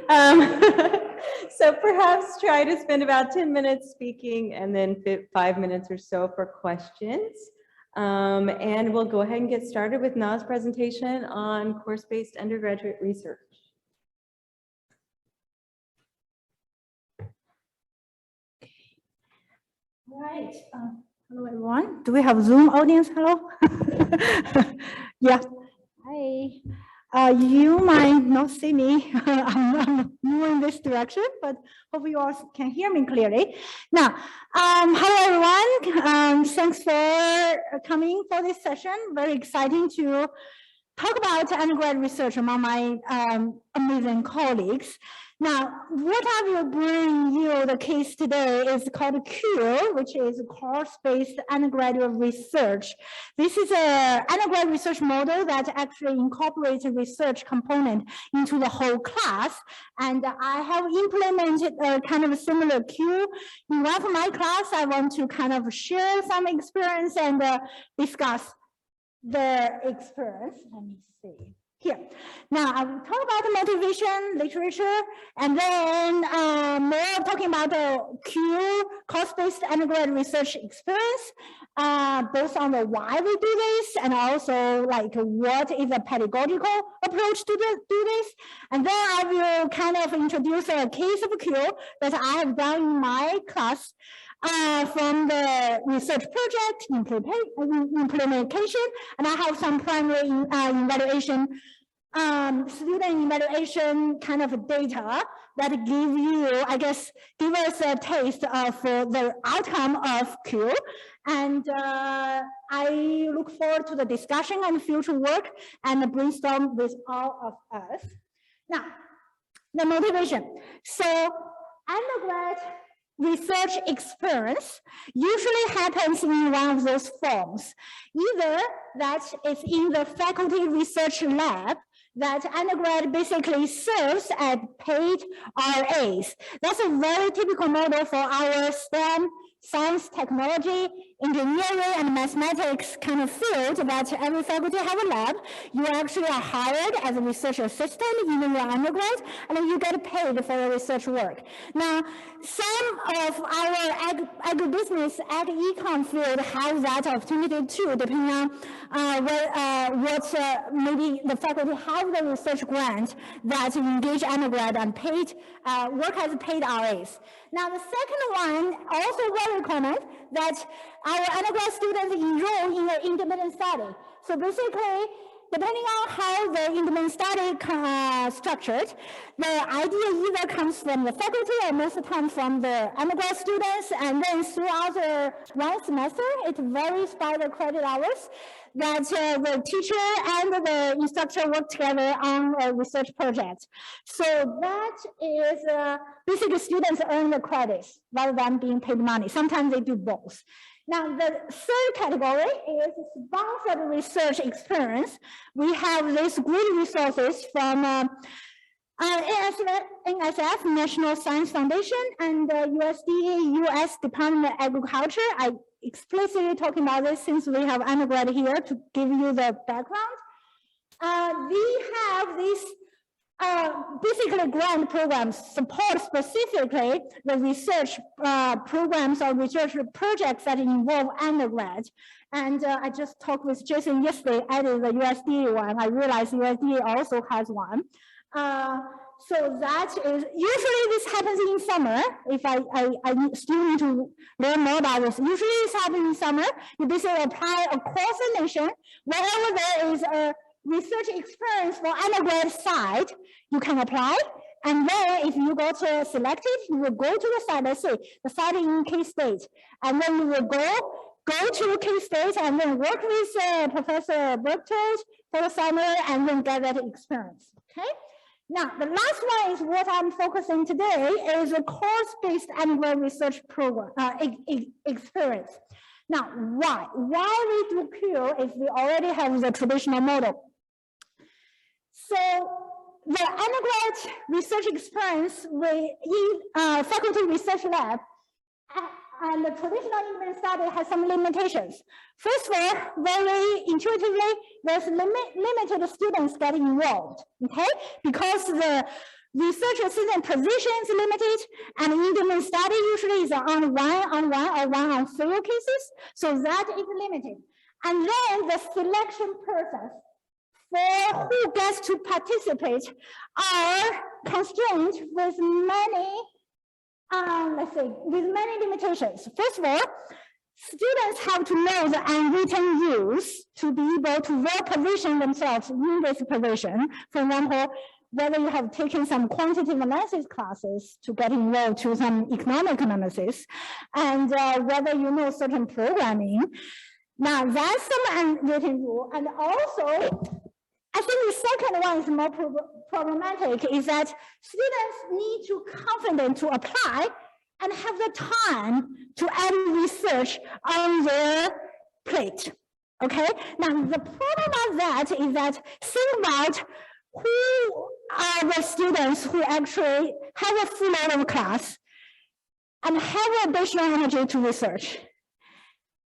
So perhaps try to spend about 10 minutes speaking and then 5 minutes or so for questions. And we'll go ahead and get started with Na's presentation on course-based undergraduate research. All right. Hello, everyone. Do we have Zoom audience? Hello? Yeah. Hi. You might not see me. I'm moving this direction, but hope you all can hear me clearly. Now, hello, everyone. Thanks for coming for this session. Very exciting to talk about undergrad research among my amazing colleagues. Now, what I will bring you the case today is called CWAE, which is course-based undergraduate research. This is an undergrad research model that actually incorporates a research component into the whole class. And I have implemented a kind of a similar CWAE. In one of my class, I want to kind of share some experience and discuss the experience. Let me see here. Now I will talk about the motivation, literature, and then more talking about the CWAE course-based undergrad research experience, both on the why we do this and also like what is a pedagogical approach to do this. And then I will kind of introduce a case of CWAE that I have done in my class. From the research project implementation, and I have some primary evaluation, student evaluation kind of data that give you, I guess, give us a taste of the outcome of CWAE. And I look forward to the discussion and future work and brainstorm with all of us. Now, the motivation. So, undergrad research experience usually happens in one of those forms. Either that is in the faculty research lab that undergrad basically serves as paid RAs. That's a very typical model for our STEM, science, technology, engineering, and mathematics kind of field that every faculty have a lab. You actually are hired as a research assistant in your undergrad, and then you get paid for your research work. Now, some of our agribusiness, ag-econ field have that opportunity too, depending on what maybe the faculty have the research grant that engage undergrad and paid work as paid RAs. Now, the second one, also very common, that our undergrad students enroll in an independent study. So basically, depending on how the independent study structured, the idea either comes from the faculty or most of the time from the undergrad students, and then throughout the one semester, it varies by the credit hours, that the teacher and the instructor work together on a research project. So that is basically students earn the credits rather than being paid money. Sometimes they do both. Now, the third category is sponsored research experience. We have these great resources from NSF, National Science Foundation, and USDA, U.S. Department of Agriculture. I explicitly talking about this since we have undergrad here to give you the background. We have these basically grant programs support specifically the research programs or research projects that involve undergrad. And I just talked with Jason yesterday, added the USDA one. I realized USDA also has one. So that is, usually this happens in summer. If I still need to learn more about this. Usually this happens in summer. You basically apply across the nation. Wherever there is a research experience for undergrad side, you can apply. And then if you go to selected, you will go to the site, let's say the site in K-State. And then you will go to K-State and then work with Professor Berktold for the summer and then get that experience, okay? Now, the last one is what I'm focusing today is a course-based undergrad research program experience. Now, why? Why we do CWAE is we already have the traditional model. So the undergrad research experience in faculty research lab and the traditional independent study has some limitations. First of all, very intuitively, there's limited students getting involved, okay? Because the Research assistant position is limited, and independent study usually is on one-on-one or one-on-field cases, so that is limited. And then the selection process for who gets to participate are constrained with many, with many limitations. First of all, students have to know the unwritten rules to be able to well position themselves in this position. For example, whether you have taken some quantitative analysis classes to get enrolled to some economic analysis, and whether you know certain programming. Now, that's some unwritten rule. And also, I think the second one is more problematic, is that students need to confident to apply and have the time to add research on their plate. Okay, now the problem of that is that think about who are the students who actually have a full load of class and have additional energy to research.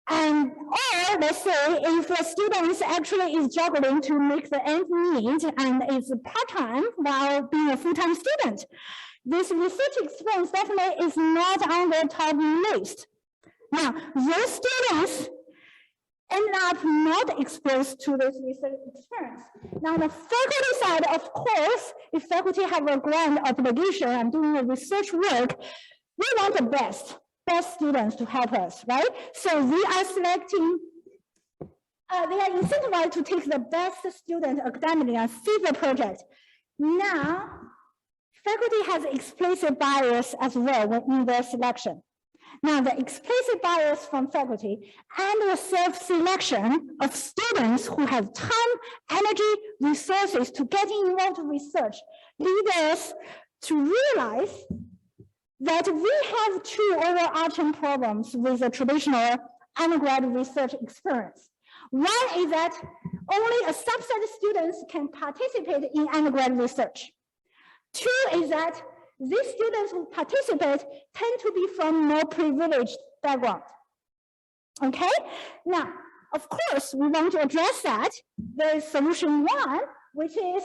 And or let's say if the student actually is juggling to make the ends meet and is part-time while being a full-time student, this research experience definitely is not on the top list. Now, those students end up not exposed to this research experience. Now, the faculty side, of course, if faculty have a grant obligation and doing the research work, we want the best students to help us, right? So we are selecting, they are incentivized to take the best student academically and feed the project. Now, faculty has explicit bias as well in their selection. Now, the explicit bias from faculty and the self-selection of students who have time, energy, resources to get involved in research lead us to realize that we have two overarching problems with the traditional undergraduate research experience. One is that only a subset of students can participate in undergraduate research. Two is that these students who participate tend to be from more privileged background. Okay, now, of course, we want to address that. There is solution one, which is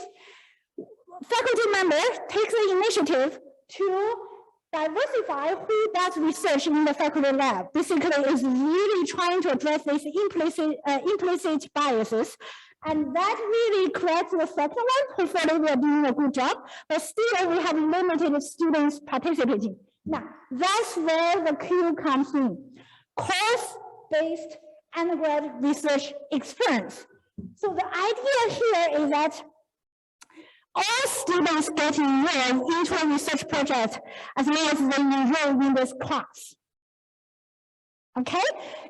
faculty member takes the initiative to diversify who does research in the faculty lab. Basically, is really trying to address these implicit biases. And that really creates the second one. Hopefully, we are doing a good job, but still we have limited students participating. Now, that's where the Q comes in. Course-based undergrad research experience. So the idea here is that all students get enrolled into a research project as long as they enroll in this class. Okay,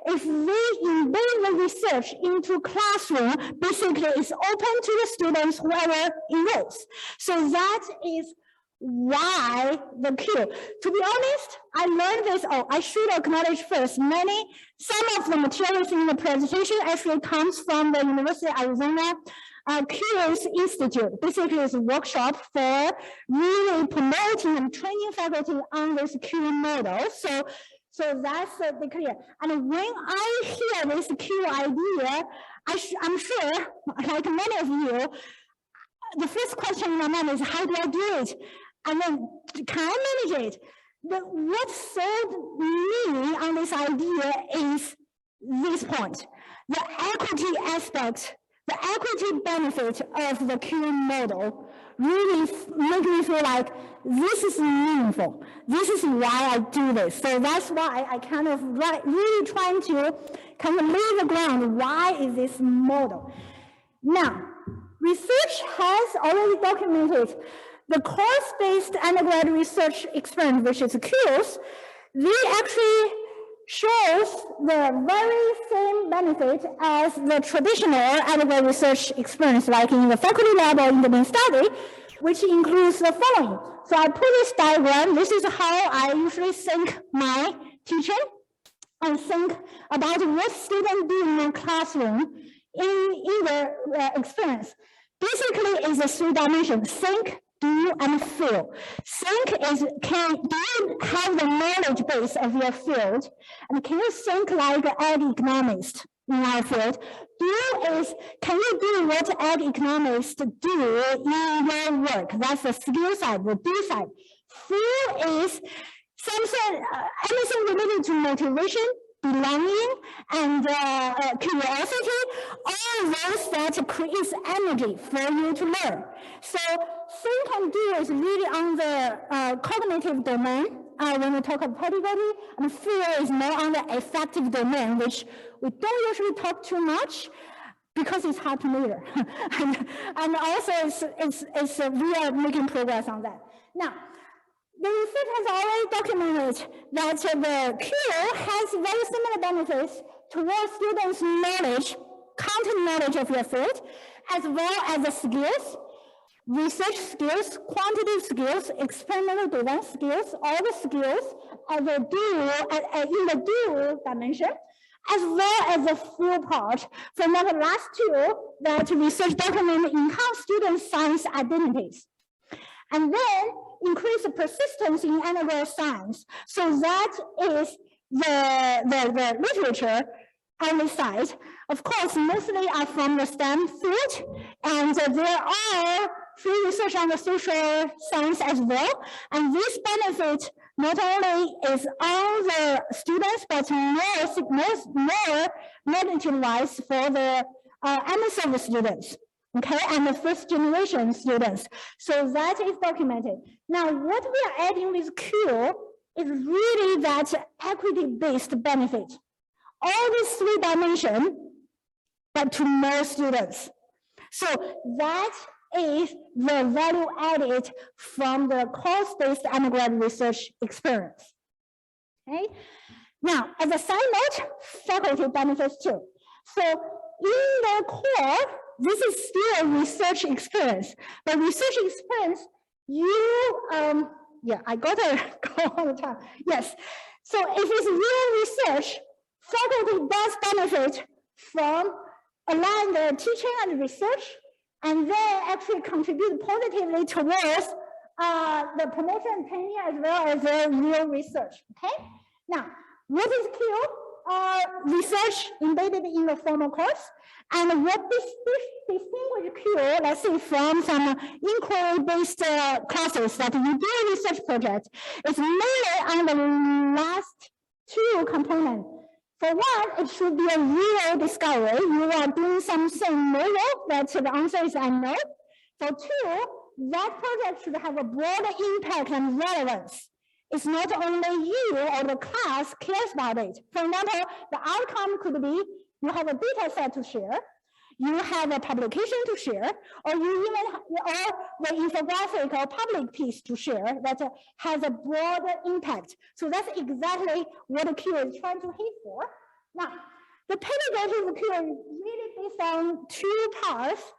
if we embed the research into classroom, basically it's open to the students whoever enrolls. So that is why the Q. To be honest, I learned this. Oh, I should acknowledge first. Some of the materials in the presentation actually comes from the University of Arizona Q's Institute. Basically, it's a workshop for really promoting and training faculty on this Q model. So that's the clear. And when I hear this Q idea, I'm sure, like many of you, the first question in my mind is, how do I do it? And then, can I manage it? But what sold me on this idea is this point. The equity aspect, the equity benefit of the Q model really make me feel like this is meaningful. This is why I do this. So that's why I kind of really trying to kind of lay the ground. Why is this model? Now, research has already documented the course-based undergrad research experience, which is QS. They actually shows the very same benefit as the traditional undergrad research experience, like in the faculty lab or in the main study, which includes the following. So I put this diagram. This is how I usually think my teaching and think about what students do in the classroom in their experience. Basically, it's a three dimensions: think, do, and feel. Think is, do you have the knowledge base of your field? And can you think like an economist? in our field. Do is, can you do what ag economists do in your work? That's the skill side, the do side. Feel is something, anything related to motivation, belonging, and curiosity, all those that creates energy for you to learn. So think and do is really on the cognitive domain when we talk about pedagogy, and feel is more on the affective domain, which we don't usually talk too much because it's hard to measure. and also we are making progress on that. Now, the research has already documented that the Q has very similar benefits towards students' knowledge, content knowledge of your field, as well as the skills, research skills, quantitative skills, experimental design skills, all the skills as a in the do dimension, as well as the full part from the last two that research document enhance student science identities. And then increase the persistence in undergraduate science. So that is the literature on the side. Of course, mostly are from the STEM field, and there are free research on the social science as well. And this benefit not only is on the students, but more magnitude-wise for the underserved students. Okay, and the first generation students. So that is documented. Now, what we are adding with Q is really that equity-based benefit. All these three dimensions, but to more students. So that is the value added from the course-based undergraduate research experience. Okay. Now, as a side note, faculty benefits too. So in the core, this is still a research experience, but research experience, yeah, I gotta go all the time. Yes, so if it's real research, faculty does benefit from aligning the teaching and research, and then actually contribute positively towards the promotion and tenure as well as the real research. Okay, now what is Q? Research embedded in the formal course, and what distinguishes Q, let's say, from some inquiry-based classes that you do a research project, is mainly on the last two components. For one, it should be a real discovery. You are doing something novel that the answer is unknown. For two, that project should have a broader impact and relevance. It's not only you or the class cares about it. For example, the outcome could be you have a data set to share, you have a publication to share, or you even the infographic or public piece to share that has a broader impact. So that's exactly what the Q is trying to hit for. Now, the pedagogy of the Q is really based on two parts.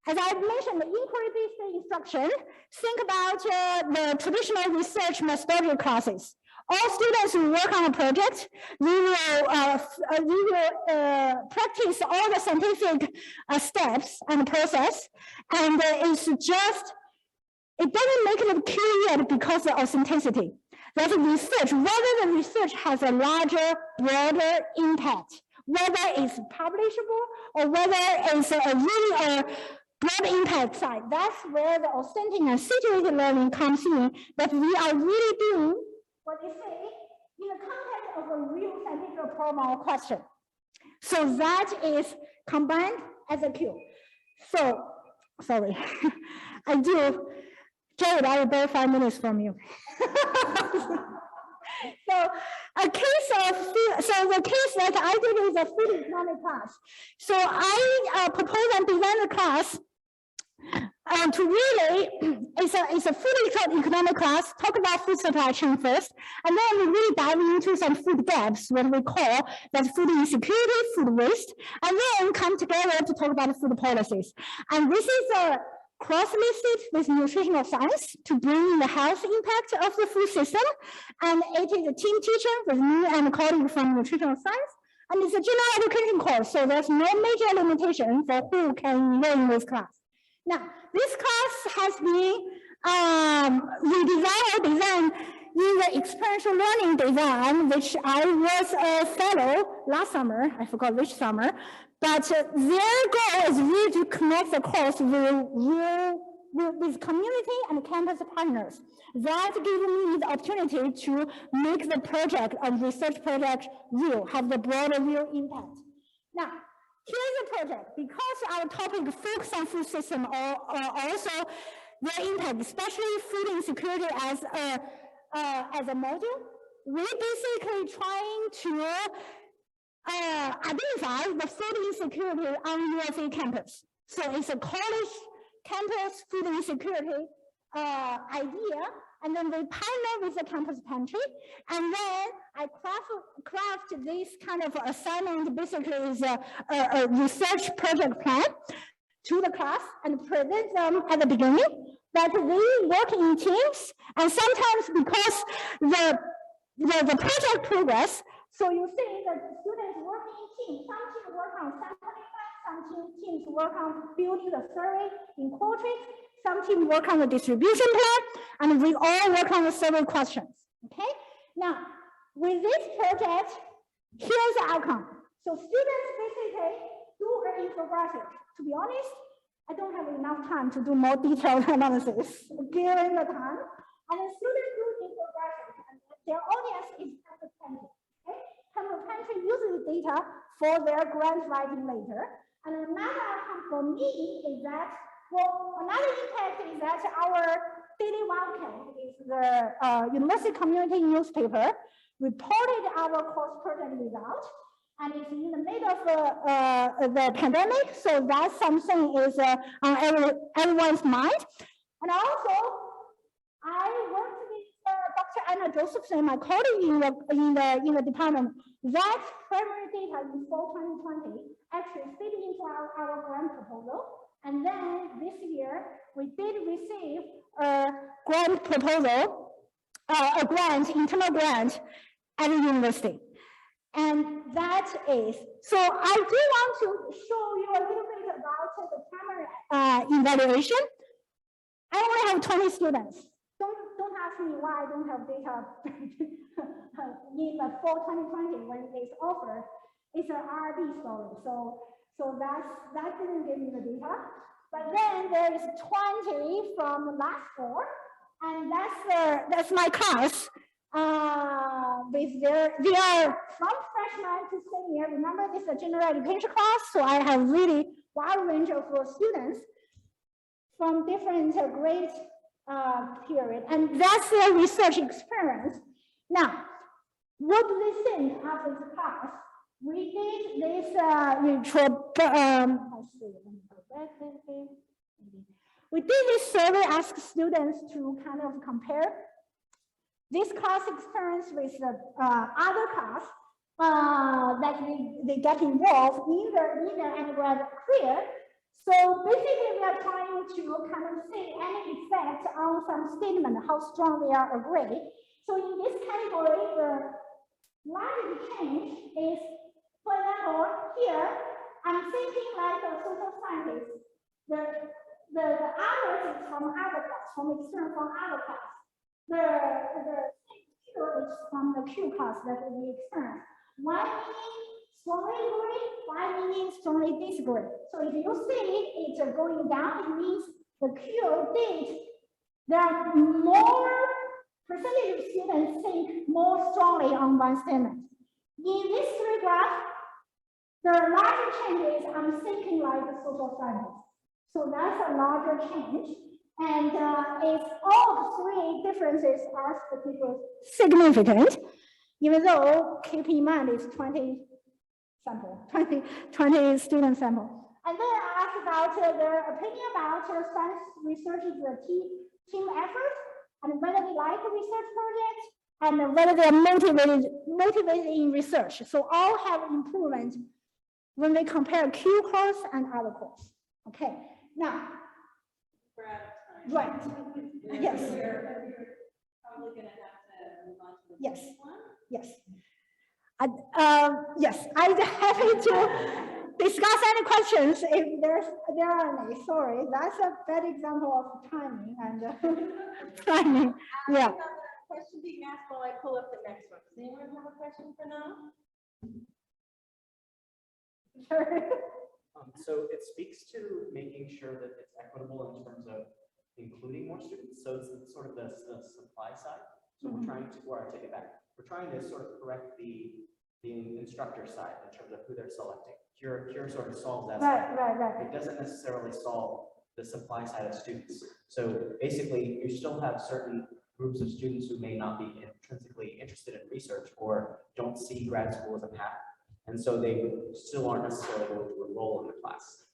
As I mentioned, the inquiry-based instruction, think about the traditional research methodology classes. All students who work on a project, we will practice all the scientific steps and process, and it's just, it doesn't make it clear yet because of authenticity. That research, whether the research has a larger, broader impact, whether it's publishable or whether it's really broad impact side, that's where the authentic and situated learning comes in, that we are really doing what they say in the context of a real scientific problem or question. So that is combined as a Q. So, sorry, Jared, I will borrow 5 minutes from you. So the case that I did is a food economic class. So I proposed and designed a class to really, it's a food economic class, talk about food supply chain first, and then we really dive into some food gaps, what we call that food insecurity, food waste, and then come together to talk about food policies. And this is a cross-listed with nutritional science to bring the health impact of the food system. And it is a team teaching with me and a colleague from nutritional science. And it's a general education course, so there's no major limitation for who can learn this class. Now, this class has been redesigned in the experiential learning design, which I was a fellow last summer, I forgot which summer, but their goal is really to connect the course with community and campus partners. That gives me the opportunity to make the project and research project real, have the broader real impact. Now, here's the project. Because our topic focuses on food system or also their impact, especially food insecurity as a module, we're basically trying to identify the food insecurity on USA campus. So it's a college campus food insecurity idea, and then we partner with the campus pantry, and then I craft this kind of assignment, basically is a research project plan to the class and present them at the beginning, that we work in teams, and sometimes because the project progress, so you see that the students work in teams. Some teams work on sampling plan, some teams work on building the survey in Qualtrics, some teams work on the distribution plan, and we all work on the survey questions. Okay. Now, with this project, here's the outcome. So students basically do an infographic. To be honest, I don't have enough time to do more detailed analysis given the time. And the students do infographic, and their audience is campus pantry. Okay? Campus pantry uses data for their grant writing later. And another outcome for me is that, well, another impact is that our Daily Wildcat is the university community newspaper reported our course project result, and it's in the middle of the pandemic, so that's something is on everyone's mind. And also, I worked with Dr. Anna Josephson, my colleague in the department. That primary data in fall 2020 actually fit into our grant proposal. And then this year, we did receive a grant proposal, a grant, internal grant at the university. And that is, so I do want to show you a little bit about the primary evaluation. I only have 20 students. Don't ask me why I don't have data in the fall 2020 when it's offered. It's an R&D story. So that didn't give me the data. But then there is 20 from last fall, and that's my class. They are from freshman to senior. Remember, this is a general education class, so I have really wide range of students from different grade period, and that's their research experience. Now, what do they think after the class? We did this we did this survey, ask students to kind of compare this class experience with the other class that they get involved in their undergrad career. So basically, we are trying to kind of see any effect on some statement, how strong they are agree. So in this category, the largest change is, for example, here, I'm thinking like a social scientist. The others is from other class, from external from other class. The Q is from the Q class that we experience. One meaning strongly agree, one meaning strongly disagree. So if you see it's going down, it means the Q did. There are more percentage of students think more strongly on one statement. In this three graph, the larger change is I'm thinking like a social scientist. So that's a larger change. And if all three differences are statistically significant, even though keep in mind it's 20 sample, 20 student sample. And then I asked about their opinion about science research is a team effort, and whether they like a research project, and whether they're motivated in research. So all have improvement when we compare Q course and other course. Okay, now. Right. Yes. Probably going to have to move on to the yes. next one. Yes. Yes. I'm happy to discuss any questions if there are any. Sorry, that's a bad example of timing and timing. Yeah. Question being asked while I pull up the next one. Does anyone have a question for now? Sure. So it speaks to making sure that it's equitable in terms of including more students. So it's sort of the supply side. So we're trying to, or I take it back, we're trying to sort of correct the instructor side in terms of who they're selecting. Cure sort of solves that side. Right. It doesn't necessarily solve the supply side of students. So basically, you still have certain groups of students who may not be intrinsically interested in research or don't see grad school as a path. And so they still aren't necessarily going to enroll in the class.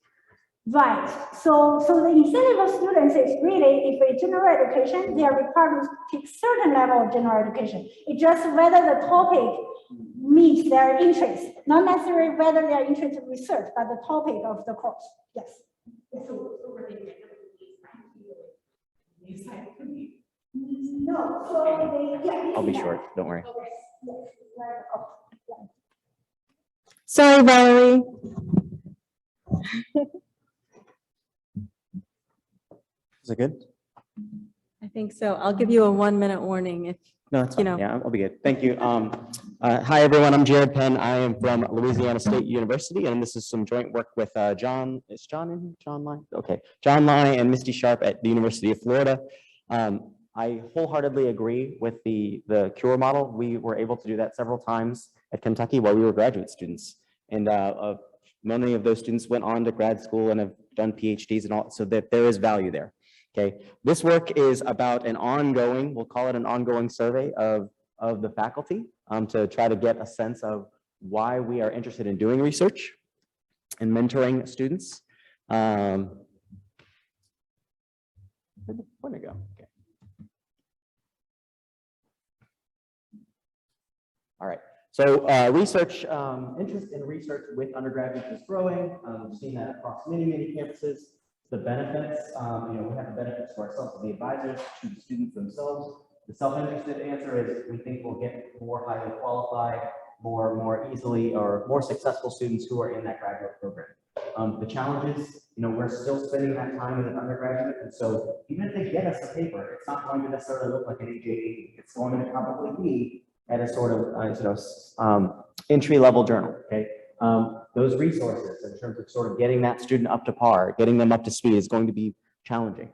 Right. So the incentive of students is really, if it's general education, they are required to take certain level of general education. It's just whether the topic meets their interest, not necessarily whether they are interested in research, but the topic of the course. Yes. No. So they, yeah. I'll be short. Don't worry. Sorry, Valerie. Is it good? I think so. I'll give you a 1-minute warning if, No, it's You fine. know. Yeah, I'll be good. Thank you. Hi, everyone. I'm Jared Penn. I am from Louisiana State University, and this is some joint work with John. Is John in here? John Lai? Okay. John Lai and Misty Sharp at the University of Florida. I wholeheartedly agree with the CURE model. We were able to do that several times at Kentucky while we were graduate students. And many of those students went on to grad school and have done PhDs and all, so that there is value there. Okay, this work is about an ongoing, we'll call it an ongoing survey of the faculty to try to get a sense of why we are interested in doing research and mentoring students. Where'd the pointer go? Okay. All right. So research, interest in research with undergraduates is growing. We've seen that across many campuses. The benefits, we have the benefits for ourselves as the advisors, to the students themselves. The self-interested answer is we think we'll get more highly qualified, more easily, or more successful students who are in that graduate program. The challenge is, we're still spending that time as an undergraduate, and so even if they get us a paper, it's not going to necessarily look like an AAEA. It's going to probably be at a sort of entry-level journal. Okay. Those resources in terms of sort of getting that student up to par, getting them up to speed is going to be challenging.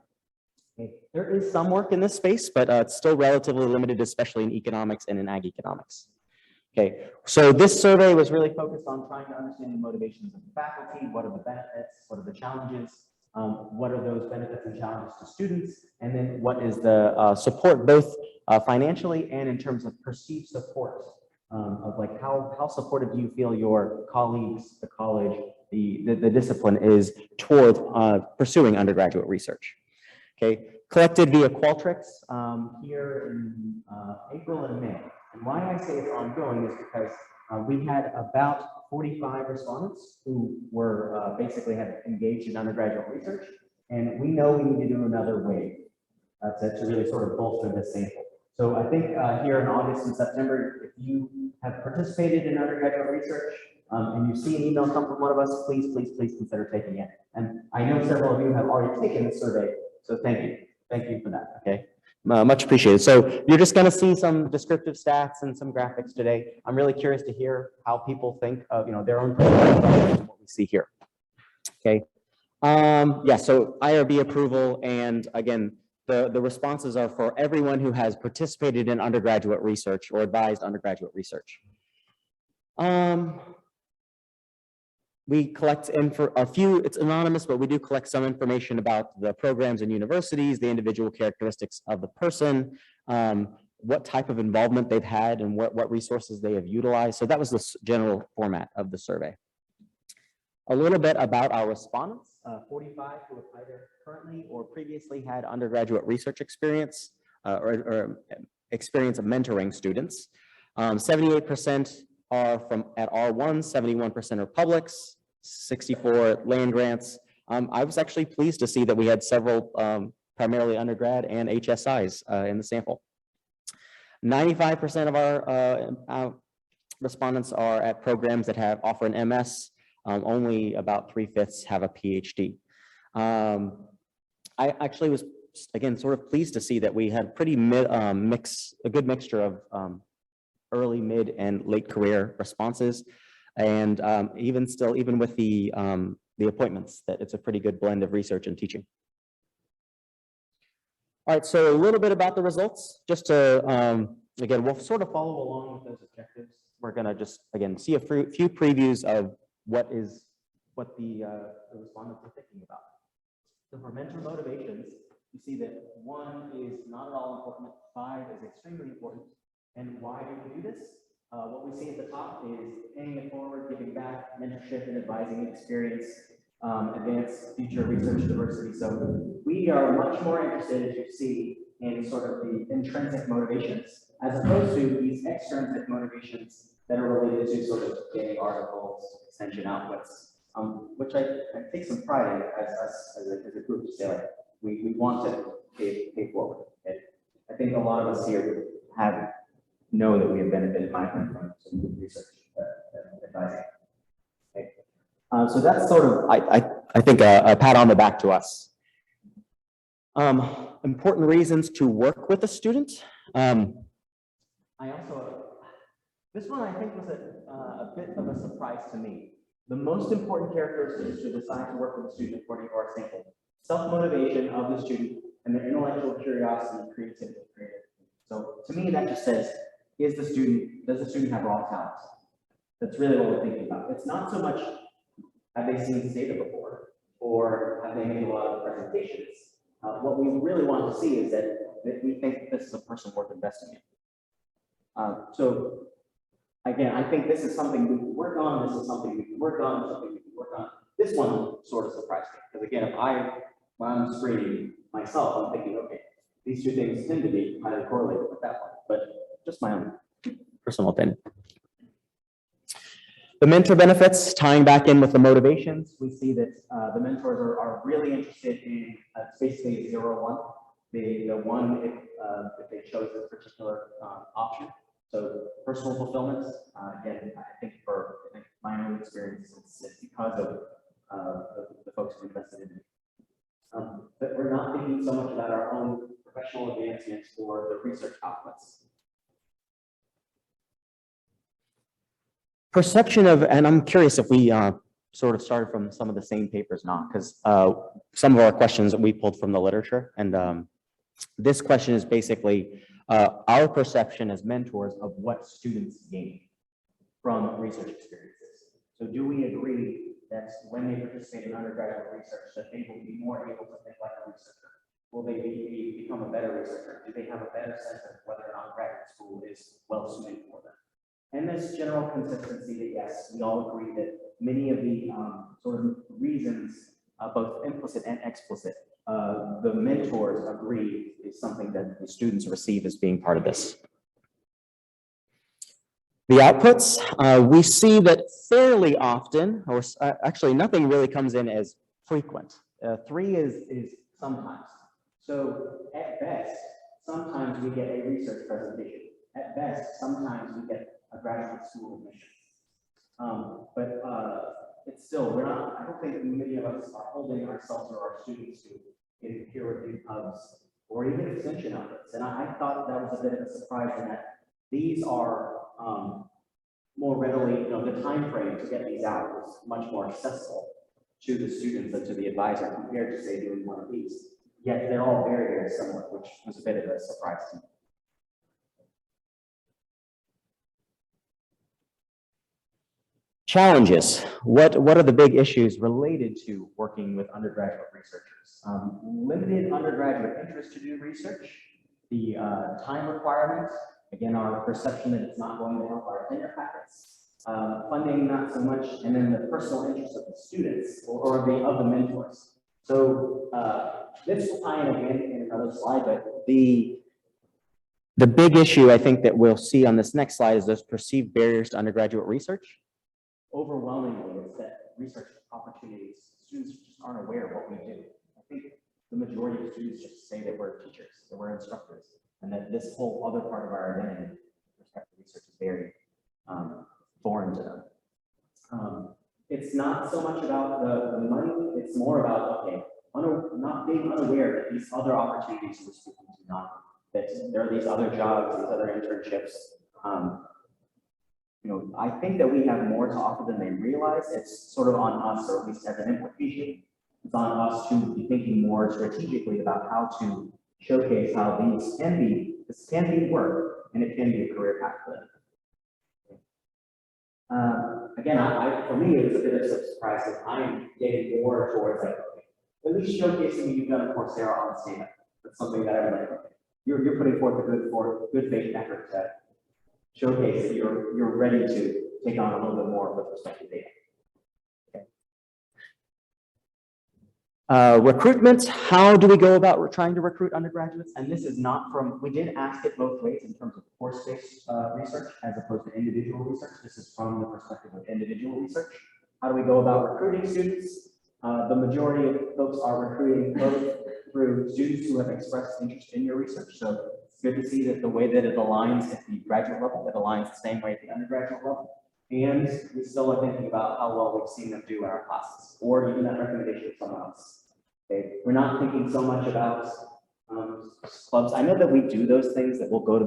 Okay. There is some work in this space, but it's still relatively limited, especially in economics and in ag economics. Okay, so this survey was really focused on trying to understand the motivations of the faculty, what are the benefits, what are the challenges, what are those benefits and challenges to students, and then what is the support, both financially and in terms of perceived support. Of like how supportive do you feel your colleagues, the college, the discipline is toward pursuing undergraduate research. Okay, collected via Qualtrics here in April and May. And why I say it's ongoing is because we had about 45 respondents who were basically have engaged in undergraduate research, and we know we need to do another wave to really sort of bolster this sample. So I think here in August and September, if you have participated in undergraduate research and you see an email come from one of us, please consider taking it. And I know several of you have already taken the survey, so thank you for that. Okay, much appreciated. So you're just going to see some descriptive stats and some graphics today. I'm really curious to hear how people think of their own perspective and what we see here. Okay, yeah. So IRB approval, and again, the responses are for everyone who has participated in undergraduate research or advised undergraduate research. We collect a few, it's anonymous, but we do collect some information about the programs and universities, the individual characteristics of the person, what type of involvement they've had and what resources they have utilized. So that was the general format of the survey. A little bit about our respondents, 45 who have either currently or previously had undergraduate research experience or experience of mentoring students. 78% are from at R1, 71% are publics, 64 land grants. I was actually pleased to see that we had several primarily undergrad and HSIs in the sample. 95% of our respondents are at programs that offer an MS. Only about 3/5 have a PhD. I actually was, again, sort of pleased to see that we had pretty a good mixture of early, mid, and late career responses. And even with the appointments, that it's a pretty good blend of research and teaching. All right, so a little bit about the results, just to, again, we'll sort of follow along with those objectives. We're gonna just, again, see a few previews of what the respondents are thinking about. So for mentor motivations, you see that 1 is not at all important, 5 is extremely important. And why do we do this? What we see at the top is paying it forward, giving back, mentorship and advising experience, advance future research diversity. So we are much more interested, as you see, in sort of the intrinsic motivations, as opposed to these extrinsic motivations that are related to sort of getting articles, extension outputs, which I take some pride in as us as a group to say, like, we want to pay forward. And I think a lot of us here know that we have benefited mightily from some good research advising. Okay. So that's sort of, I think, a pat on the back to us. Important reasons to work with a student. This one I think was a bit of a surprise to me. The most important characteristics to decide to work with a student according to our sample: self-motivation of the student and their intellectual curiosity, creativity, and creativity. So to me, that just says, does the student have raw talent? That's really what we're thinking about. It's not so much, have they seen this data before, or have they made a lot of presentations? What we really want to see is that we think this is a person worth investing in. So again, I think this is something we can work on. This is something we can work on. Something we can work on. This one sort of surprised me, because again, when I'm screening myself, I'm thinking, okay, these two things tend to be highly correlated with that one, but just my own personal opinion. The mentor benefits, tying back in with the motivations, we see that the mentors are really interested in basically 0-1. The one if they chose this particular option. So personal fulfillment, again, I think my own experience, it's because of the folks who invested in it. But we're not thinking so much about our own professional advancements or the research outputs. Perception of, and I'm curious if we sort of started from some of the same papers, not, because some of our questions that we pulled from the literature, and this question is basically our perception as mentors of what students gain from research experiences. So do we agree that when they participate in undergraduate research, that they will be more able to think like a researcher? Will they become a better researcher? Do they have a better sense of whether or not graduate school is well suited for them? And this general consistency that yes, we all agree that many of the sort of reasons, both implicit and explicit, the mentors agree is something that the students receive as being part of this. The outputs, we see that fairly often, or actually nothing really comes in as frequent. 3 is sometimes. So at best, sometimes we get a research presentation. At best, sometimes we get a graduate school admission. But it's still, I don't think many of us are holding ourselves or our students to in peer-reviewed hubs or even extension outputs. And I thought that was a bit of a surprise in that these are more readily, the time frame to get these out is much more accessible to the students and to the advisor compared to, say, doing one of these. Yet they're all very, very similar, which was a bit of a surprise to me. Challenges. What are the big issues related to working with undergraduate researchers? Limited undergraduate interest to do research, the time requirements, again, our perception that it's not going to help our tenure packets, funding not so much, and then the personal interest of the students or of the mentors. So this will tie in again in another slide, but the big issue I think that we'll see on this next slide is those perceived barriers to undergraduate research. Overwhelmingly, it's that research opportunities, students just aren't aware of what we do. I think the majority of students just say that we're teachers, that we're instructors, and that this whole other part of our identity with respect to research is very foreign to them. It's not so much about the money, it's more about, okay, not being unaware that these other opportunities we're speaking to, not that there are these other jobs, these other internships, I think that we have more to offer than they realize. It's sort of on us, or at least as an implication, it's on us to be thinking more strategically about how to showcase how this can be work, and it can be a career path for them. Again, for me, it was a bit of a surprise that I'm getting more towards like, at least showcasing what you've done at Coursera on stand-up. That's something that I would like. You're putting forth a good faith effort to showcase that you're ready to take on a little bit more with respect to data. Recruitment, how do we go about trying to recruit undergraduates? And this is not from, we did ask it both ways in terms of course-based research as opposed to individual research. This is from the perspective of individual research. How do we go about recruiting students? The majority of folks are recruiting both through students who have expressed interest in your research. So it's good to see that the way that it aligns at the graduate level, it aligns the same way at the undergraduate level. And we still are thinking about how well we've seen them do in our classes, or even that recommendation of someone else. Okay. We're not thinking so much about clubs. I know that we do those things, that we'll go to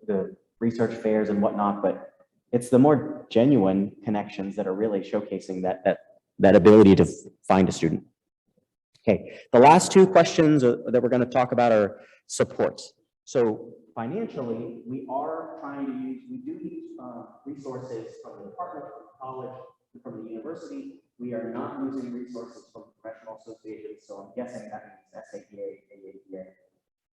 the research fairs and whatnot, but it's the more genuine connections that are really showcasing that ability to find a student. Okay, the last two questions that we're going to talk about are support. So financially, we are trying to use, we do use resources from the department, from the college, and from the university. We are not using resources from professional associations, so I'm guessing that means SAPA, AAEA,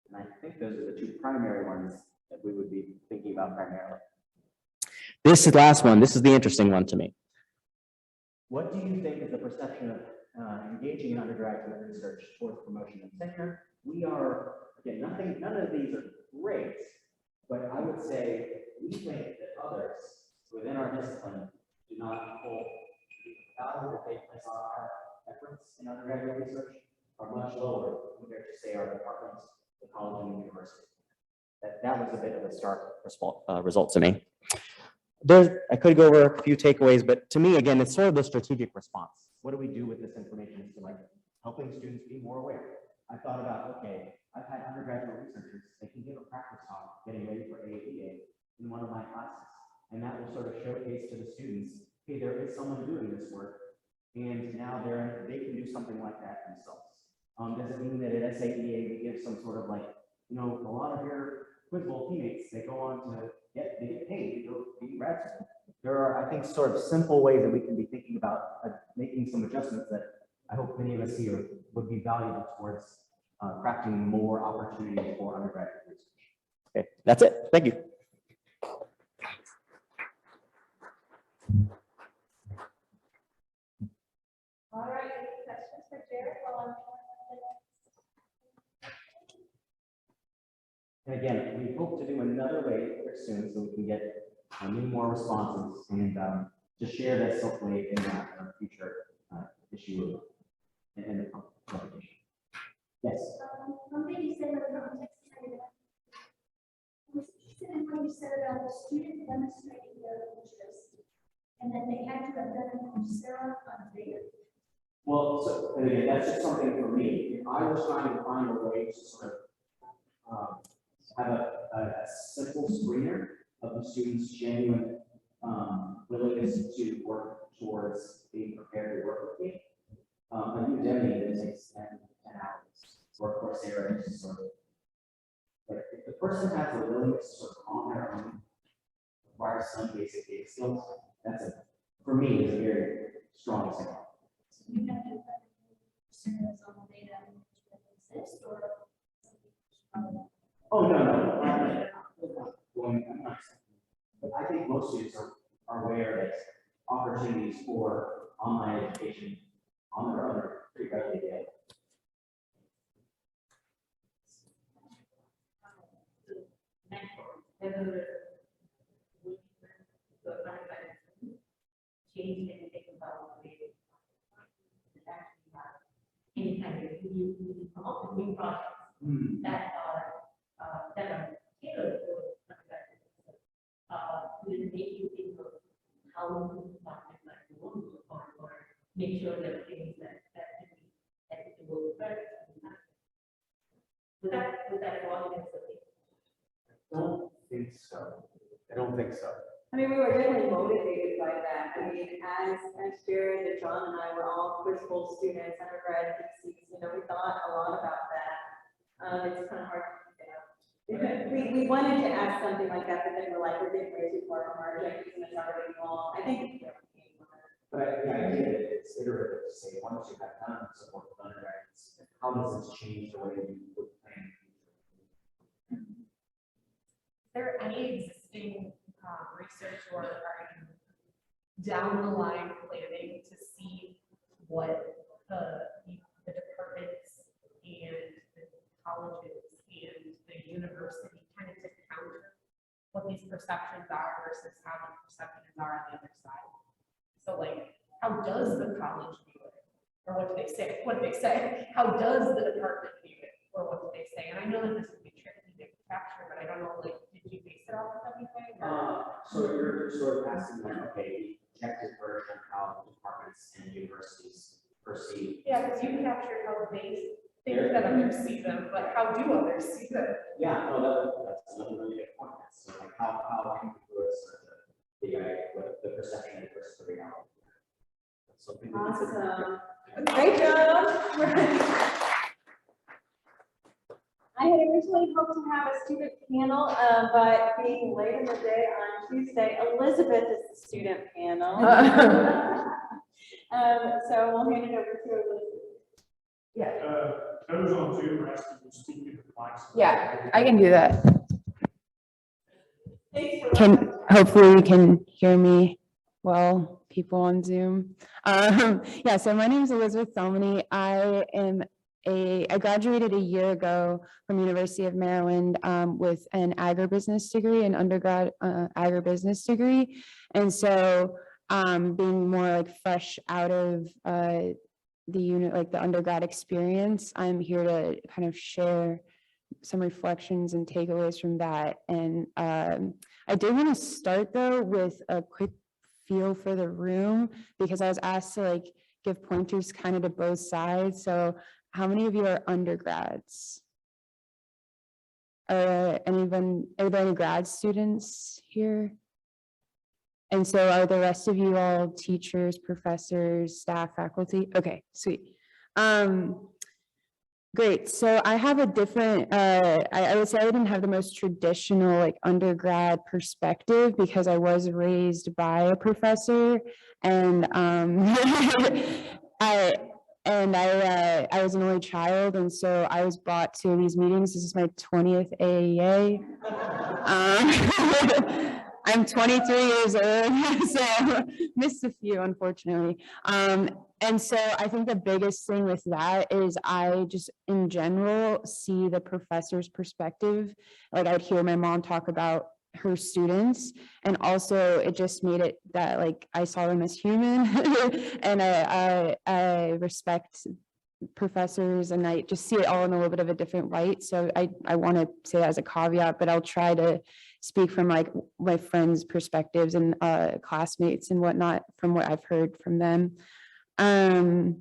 and I think those are the two primary ones that we would be thinking about primarily. This is the last one. This is the interesting one to me. What do you think is the perception of engaging in undergraduate research towards promotion and tenure? We are, again, none of these are great, but I would say we think that others within our discipline do not hold the value that they place on our efforts in undergraduate research are much lower compared to, say, our departments, the college and the university. That was a bit of a stark result to me. I could go over a few takeaways, but to me, again, it's sort of the strategic response. What do we do with this information to like helping students be more aware? I thought about, okay, I've had undergraduate researchers, they can give a practice talk getting ready for AAEA in one of my classes. And that will sort of showcase to the students, hey, there is someone doing this work, and now they can do something like that themselves. Does it mean that at SAEA we give some sort of like, a lot of your Quiz Bowl teammates, they go on to they get paid to go be grad school. There are, I think, sort of simple ways that we can be thinking about making some adjustments that I hope many of us here would be valuable towards crafting more opportunities for undergraduate research. Okay, that's it. Thank you. All right, any questions for Jared? And again, we hope to do another wave very soon so we can get many more responses and just share that wave in our future issue in the publication. Yes. Something you said about context. I was interested in what you said about the student demonstrating their interest, and then they had to have done it on Coursera on data. Well, so and again, that's just something for me. If I was trying to find a way to sort of have a simple screener of the students' genuine willingness to work towards being prepared to work with me. A Udemy that takes 10 hours, or Coursera is sort of, but if the person has a willingness to sort of on their own, acquire some basic data skills, that's for me, is a very strong signal. So you have to Coursera's on the data that exist, or Oh, no. I'm not. But I think most students are aware that opportunities for online education on their own are pretty readily available. Change anything about the any kind of you come up with new projects that are tailored to will make you think of how to project like you want to or make sure that things that can be applicable to would that fall into I don't think so. I mean, we were definitely motivated by that. I mean, as Jared and John and I were all quiz-full students, undergrad theses, you know, we thought a lot about that. It's kind of hard to, you know, we wanted to ask something like that, but then we're like, we're getting way too far from our objectives and it's already long. I think. But the idea is iterative to say, once you have done support with undergrads, how does this change the way you would plan? Is there any existing research or are you down the line planning to see what the departments and the colleges and the university kind of to counter what these perceptions are versus how the perceptions are on the other side? So like, how does the college view it? Or what do they say? What do they say? How does the department view it? Or what do they say? And I know that this would be tricky to capture, but I don't know, like, did you base it off of anything? So you're sort of asking like, okay, the objective version of how departments and universities perceive. Yeah, because you captured how they think that others see them, but how do others see them? Yeah, no, that's another really good point. So like how congruous are the perception versus the reality? That's something we consider. Awesome. Great job. I had originally hoped to have a student panel, but being late in the day on Tuesday, Elizabeth is the student panel. So we'll hand it over to Elizabeth. Yeah. Those on Zoom are asking to speak in the mics. Yeah, I can do that. Thanks for Hopefully you can hear me well, people on Zoom. Yeah, so my name is Elizabeth Thelmany. I graduated a year ago from University of Maryland with an agribusiness degree, an undergrad agribusiness degree. And so being more like fresh out of the unit, like the undergrad experience, I'm here to kind of share some reflections and takeaways from that. And I did want to start though with a quick feel for the room, because I was asked to like give pointers kind of to both sides. So how many of you are undergrads? Are there any grad students here? And so are the rest of you all teachers, professors, staff, faculty? Okay, sweet. Great. So I have a different, I would say I didn't have the most traditional like undergrad perspective because I was raised by a professor, and I was an only child, and so I was brought to these meetings. This is my 20th AAEA. I'm 23 years old, so missed a few, unfortunately. And so I think the biggest thing with that is I just, in general, see the professor's perspective. Like I'd hear my mom talk about her students, and also it just made it that like I saw them as human, and I respect professors, and I just see it all in a little bit of a different light. So I want to say that as a caveat, but I'll try to speak from like my friends' perspectives and classmates and whatnot from what I've heard from them. And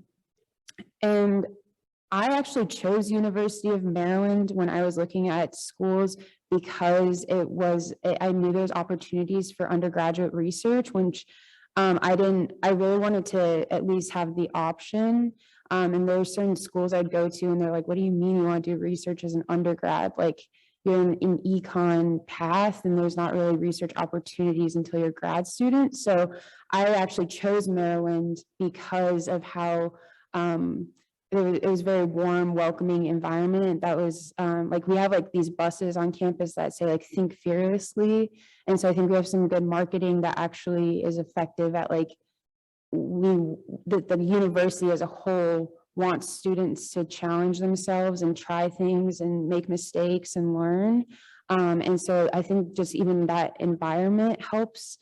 I actually chose University of Maryland when I was looking at schools because I knew there's opportunities for undergraduate research, which I really wanted to at least have the option. And there are certain schools I'd go to and they're like, what do you mean you want to do research as an undergrad? Like you're in an econ path and there's not really research opportunities until you're a grad student. So I actually chose Maryland because of how it was a very warm, welcoming environment. That was like, we have like these buses on campus that say like, think fearlessly. And so I think we have some good marketing that actually is effective at like, the university as a whole wants students to challenge themselves and try things and make mistakes and learn. And so I think just even that environment helps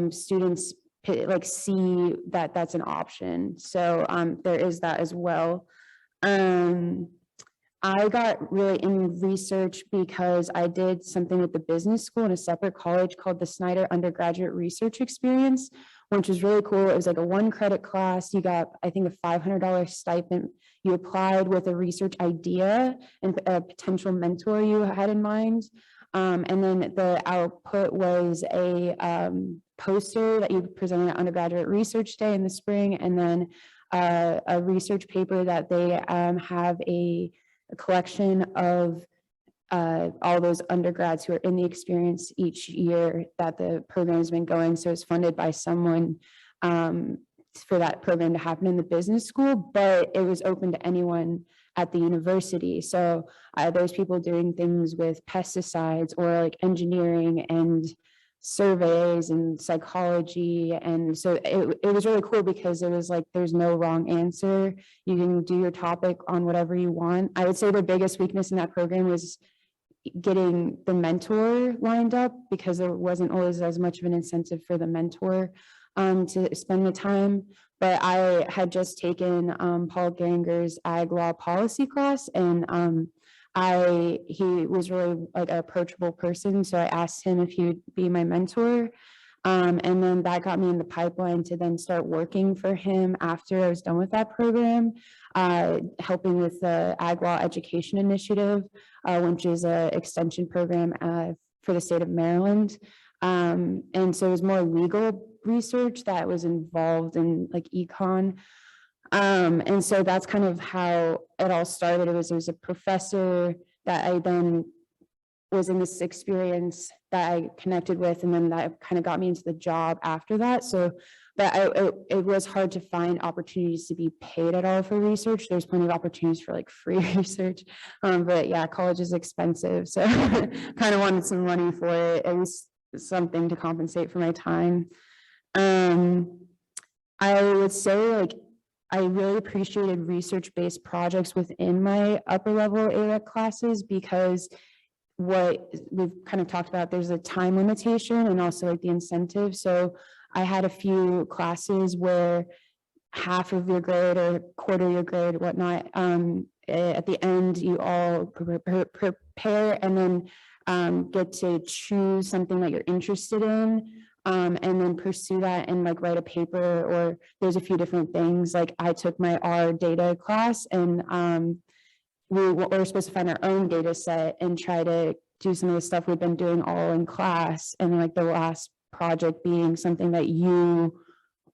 students like see that that's an option. So there is that as well. I got really in research because I did something with the business school in a separate college called the Snyder Undergraduate Research Experience, which was really cool. It was like a 1-credit class. You got, I think, a $500 stipend. You applied with a research idea and a potential mentor you had in mind. And then the output was a poster that you presented at Undergraduate Research Day in the spring, and then a research paper that they have a collection of all those undergrads who are in the experience each year that the program has been going. So it's funded by someone for that program to happen in the business school, but it was open to anyone at the university. So there's people doing things with pesticides or like engineering and surveys and psychology. And so it was really cool because it was like, there's no wrong answer. You can do your topic on whatever you want. I would say the biggest weakness in that program was getting the mentor lined up, because there wasn't always as much of an incentive for the mentor to spend the time. But I had just taken Paul Geringer's ag law policy class, and he was really like an approachable person. So I asked him if he would be my mentor. And then that got me in the pipeline to then start working for him after I was done with that program, helping with the Ag Law Education Initiative, which is an extension program for the state of Maryland. And so it was more legal research that was involved in like econ. And so that's kind of how it all started. It was a professor that I then was in this experience that I connected with, and then that kind of got me into the job after that. So, but it was hard to find opportunities to be paid at all for research. There's plenty of opportunities for like free research, but yeah, college is expensive. So kind of wanted some money for it, at least something to compensate for my time. I would say like, I really appreciated research-based projects within my upper level AREC classes, because what we've kind of talked about, there's a time limitation and also like the incentive. So I had a few classes where half of your grade or quarter of your grade, whatnot, at the end, you all prepare and then get to choose something that you're interested in, and then pursue that and like write a paper. Or there's a few different things. Like I took my R data class, and we were supposed to find our own data set and try to do some of the stuff we've been doing all in class. And like the last project being something that you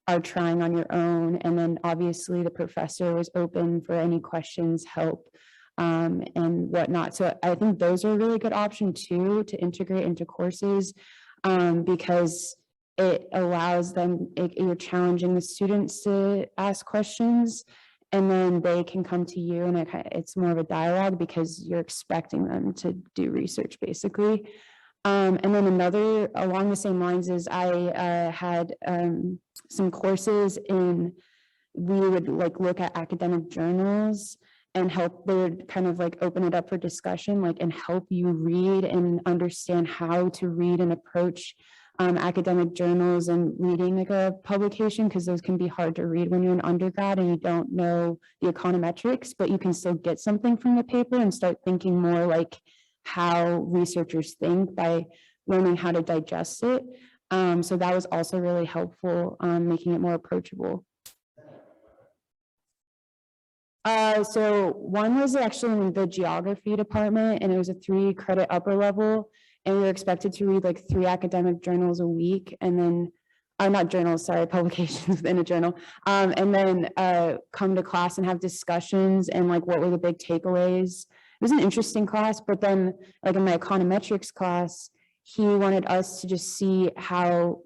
are trying on your own. And then obviously the professor was open for any questions, help, and whatnot. So I think those are a really good option too, to integrate into courses, because it allows them, you're challenging the students to ask questions, and then they can come to you, and it's more of a dialogue because you're expecting them to do research basically. And then another along the same lines is I had some courses in, we would like look at academic journals and help, they would kind of like open it up for discussion, like, and help you read and understand how to read and approach academic journals and reading like a publication, because those can be hard to read when you're an undergrad and you don't know the econometrics, but you can still get something from the paper and start thinking more like how researchers think by learning how to digest it. So that was also really helpful, making it more approachable. So one was actually in the geography department, and it was a 3-credit upper level, and we were expected to read like 3 academic journals a week, and then not journals, sorry, publications within a journal, and then come to class and have discussions and like what were the big takeaways. It was an interesting class, but then like in my econometrics class, he wanted us to just see how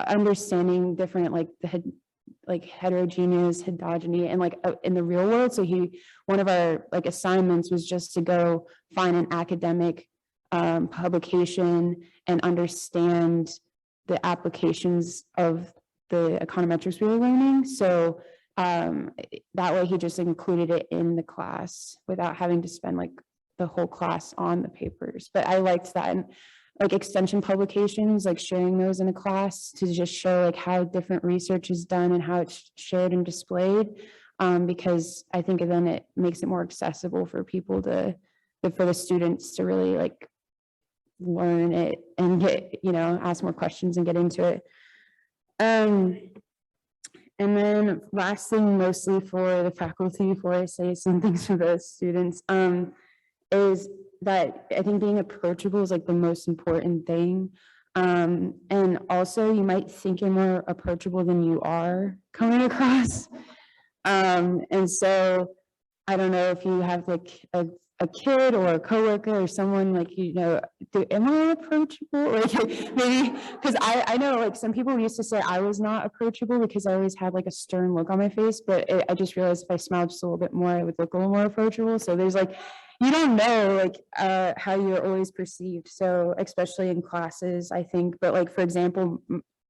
understanding different like like heterogeneous, heterogeny, and like in the real world. So one of our like assignments was just to go find an academic publication and understand the applications of the econometrics we were learning. So that way he just included it in the class without having to spend like the whole class on the papers. But I liked that. And like extension publications, like sharing those in a class to just show like how different research is done and how it's shared and displayed, because I think then it makes it more accessible for people for the students to really like learn it and get, ask more questions and get into it. And then last thing, mostly for the faculty, before I say some things for the students, is that I think being approachable is like the most important thing. And also you might think you're more approachable than you are coming across. And so I don't know if you have like a kid or a coworker or someone like, am I approachable? Like maybe, because I know like some people used to say I was not approachable because I always had like a stern look on my face, but I just realized if I smiled just a little bit more, I would look a little more approachable. So there's like, you don't know like how you're always perceived. So especially in classes, I think, but like, for example,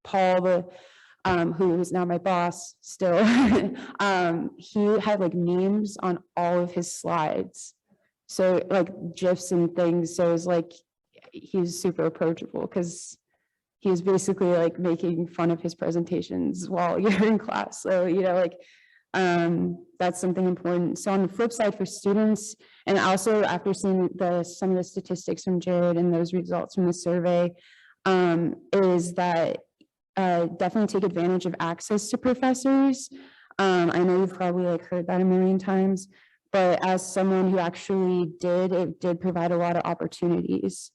Paul, who is now my boss still, he had like memes on all of his slides. So like GIFs and things. So it was like, he was super approachable because he was basically like making fun of his presentations while you're in class. So, that's something important. So on the flip side for students, and also after seeing some of the statistics from Jared and those results from the survey, is that definitely take advantage of access to professors. I know you've probably like heard that a million times, but as someone who actually it did provide a lot of opportunities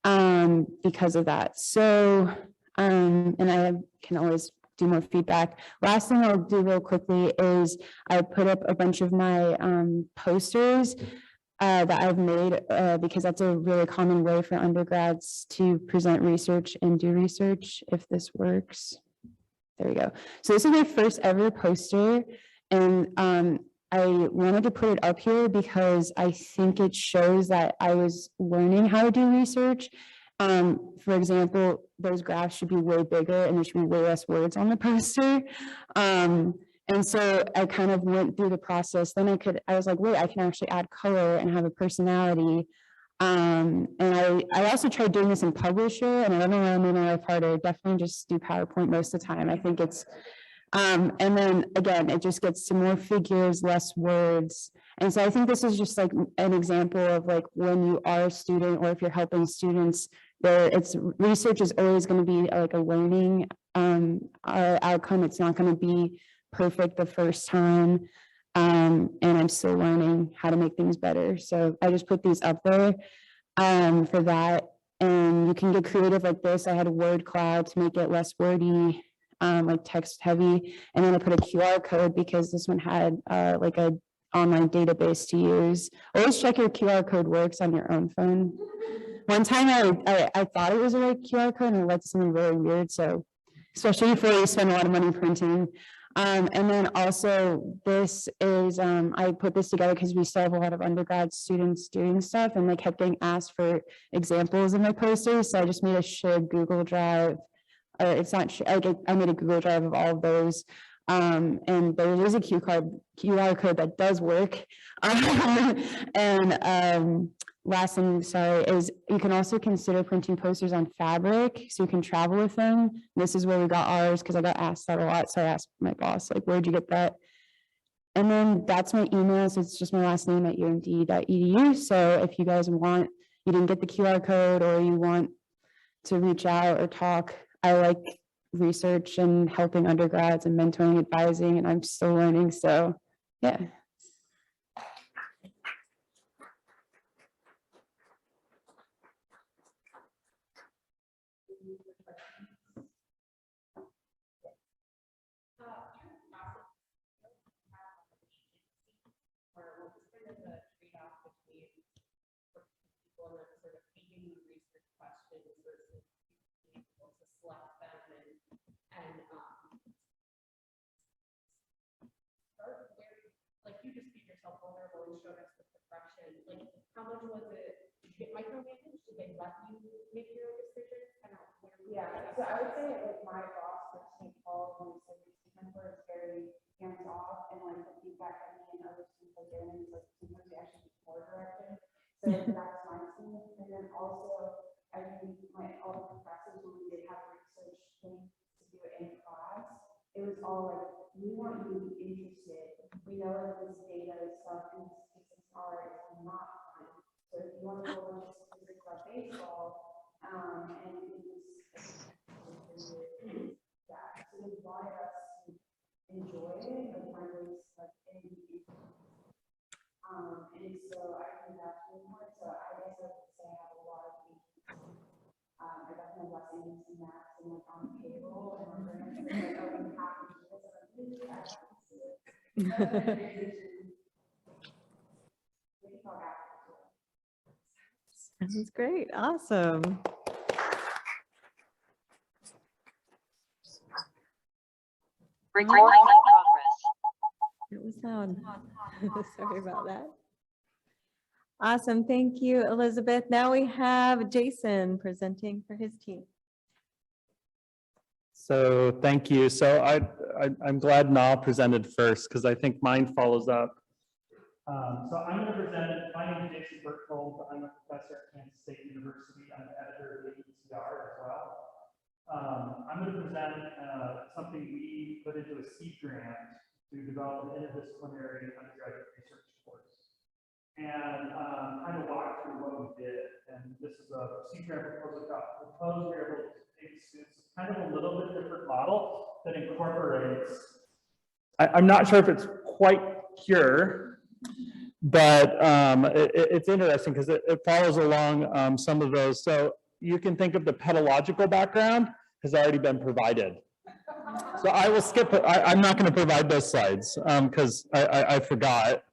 because of that. So, and I can always do more feedback. Last thing I'll do real quickly is I put up a bunch of my posters that I've made because that's a really common way for undergrads to present research and do research, if this works. There we go. So this is my first ever poster, and I wanted to put it up here because I think it shows that I was learning how to do research. For example, those graphs should be way bigger and there should be way less words on the poster. And so I kind of went through the process. Then I was like, wait, I can actually add color and have a personality. And I also tried doing this in Publisher, and I don't know why I made my life harder. Definitely just do PowerPoint most of the time. I think it's, and then again, it just gets to more figures, less words. And so I think this is just like an example of like when you are a student or if you're helping students, research is always going to be like a learning outcome. It's not going to be perfect the first time. And I'm still learning how to make things better. So I just put these up there for that. And you can get creative like this. I had a word cloud to make it less wordy, like text heavy. And then I put a QR code because this one had like a online database to use. Always check your QR code works on your own phone. One time I thought it was a right QR code and it led to something really weird. So especially before you spend a lot of money printing. And then also this is, I put this together because we still have a lot of undergrad students doing stuff and they kept getting asked for examples in my posters. So I just made a shared Google Drive. It's not, I made a Google Drive of all of those. And there is a QR code that does work. Last thing, sorry, is you can also consider printing posters on fabric so you can travel with them. This is where we got ours because I got asked that a lot. So I asked my boss, like, where'd you get that? And then that's my email. So it's just my last name at umd.edu. So if you guys you didn't get the QR code or you want to reach out or talk, I like research and helping undergrads and mentoring, advising, and I'm still learning. So yeah. Like you just made yourself vulnerable and showed us the progression. Like, how much was it? Did you get micromanaged? Did they let you make your own decisions? Yeah, so I would say like my boss at St. Paul, who is a mentor, is very hands off and like the feedback that me and other students are getting is like sometimes we actually be more directed. So that's my team. And then also I think all the professors when we did have research thing to do it in class, it was all like, we want you to be interested. We know that this data is stuff and statistics are not fun. So if you want to go into statistics about baseball, and it was that. So they wanted us to enjoy it, but find ways like and so I think that's really important. So I guess discussing some maps and like on the table and we're going to like, oh, we have to do this. And I'm like, "Ooh, I have to see it." But then transition, we can talk after. This is great. Awesome. Recording in progress. It was loud. Sorry about that. Awesome. Thank you, Elizabeth. Now we have Jason presenting for his team. So thank you. So I'm glad Na presented first because I think mine follows up. So I'm going to present. My name is Jason Berthold. I'm a professor at Kansas State University. I'm the editor of the ECR as well. I'm going to present something we put into a seed grant to develop an interdisciplinary undergraduate research course. And kind of walk through what we did. And this is a seed grant proposal got proposed. We were able to take students kind of a little bit different model that incorporates. I'm not sure if it's quite pure, but it's interesting because it follows along some of those. So you can think of the pedagogical background has already been provided. So I will skip it. I'm not going to provide those slides because I forgot.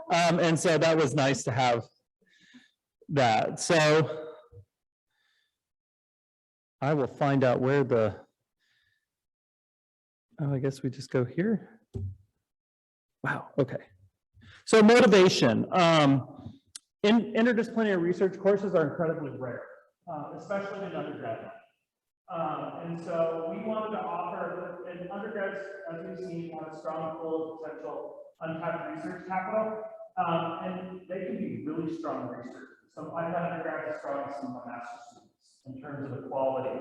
And so that was nice to have that. So I will find out where the, oh, I guess we just go here. Wow, okay. So motivation. Interdisciplinary research courses are incredibly rare, especially in undergraduate. And so we wanted to offer, and undergrads, as we've seen, have a strong pool of potential untapped research capital, and they can be really strong researchers. Some I've had undergrads as strong as some of my master's students in terms of the quality.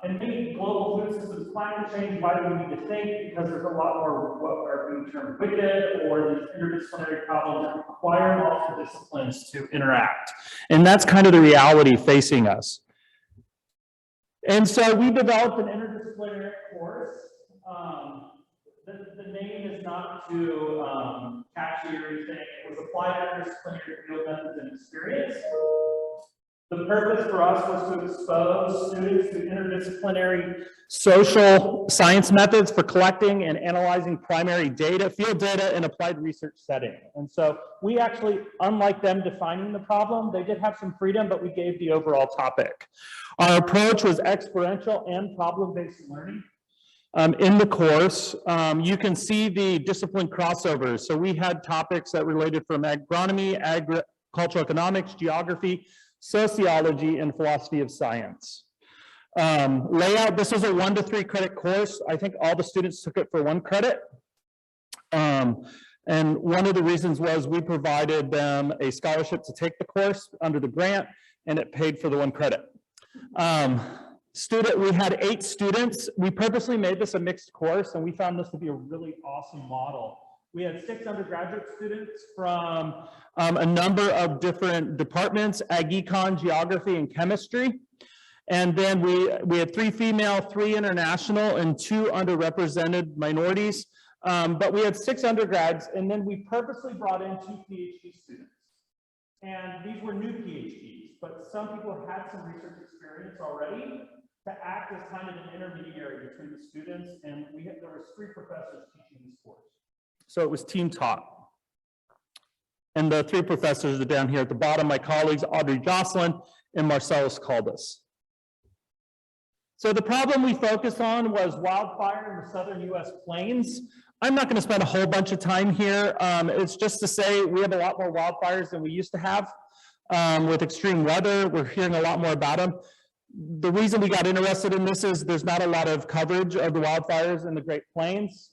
And maybe global food systems, climate change, why do we need to think? Because there's a lot more what are being termed wicked or these interdisciplinary problems that require multiple disciplines to interact. And that's kind of the reality facing us. And so we developed an interdisciplinary course. The name is not too catchy or anything. It was applied interdisciplinary field methods and experience. The purpose for us was to expose students to interdisciplinary social science methods for collecting and analyzing primary data, field data in applied research setting. And so we actually, unlike them defining the problem, they did have some freedom, but we gave the overall topic. Our approach was experiential and problem-based learning. In the course, you can see the discipline crossovers. So we had topics that related from agronomy, agricultural economics, geography, sociology, and philosophy of science. Layout, this was a 1 to 3 credit course. I think all the students took it for 1 credit. And one of the reasons was we provided them a scholarship to take the course under the grant, and it paid for the 1 credit. We had 8 students. We purposely made this a mixed course, and we found this to be a really awesome model. We had 6 undergraduate students from a number of different departments, ag econ, geography, and chemistry. And then we had 3 female, 3 international, and 2 underrepresented minorities. But we had 6 undergrads, and then we purposely brought in 2 PhD students. And these were new PhDs, but some people had some research experience already to act as kind of an intermediary between the students. And there were 3 professors teaching this course. So it was team taught. And the 3 professors are down here at the bottom, my colleagues, Audrey Jocelyn and Marcellus Caldus. So the problem we focused on was wildfire in the southern US plains. I'm not going to spend a whole bunch of time here. It's just to say we have a lot more wildfires than we used to have with extreme weather. We're hearing a lot more about them. The reason we got interested in this is there's not a lot of coverage of the wildfires in the Great Plains.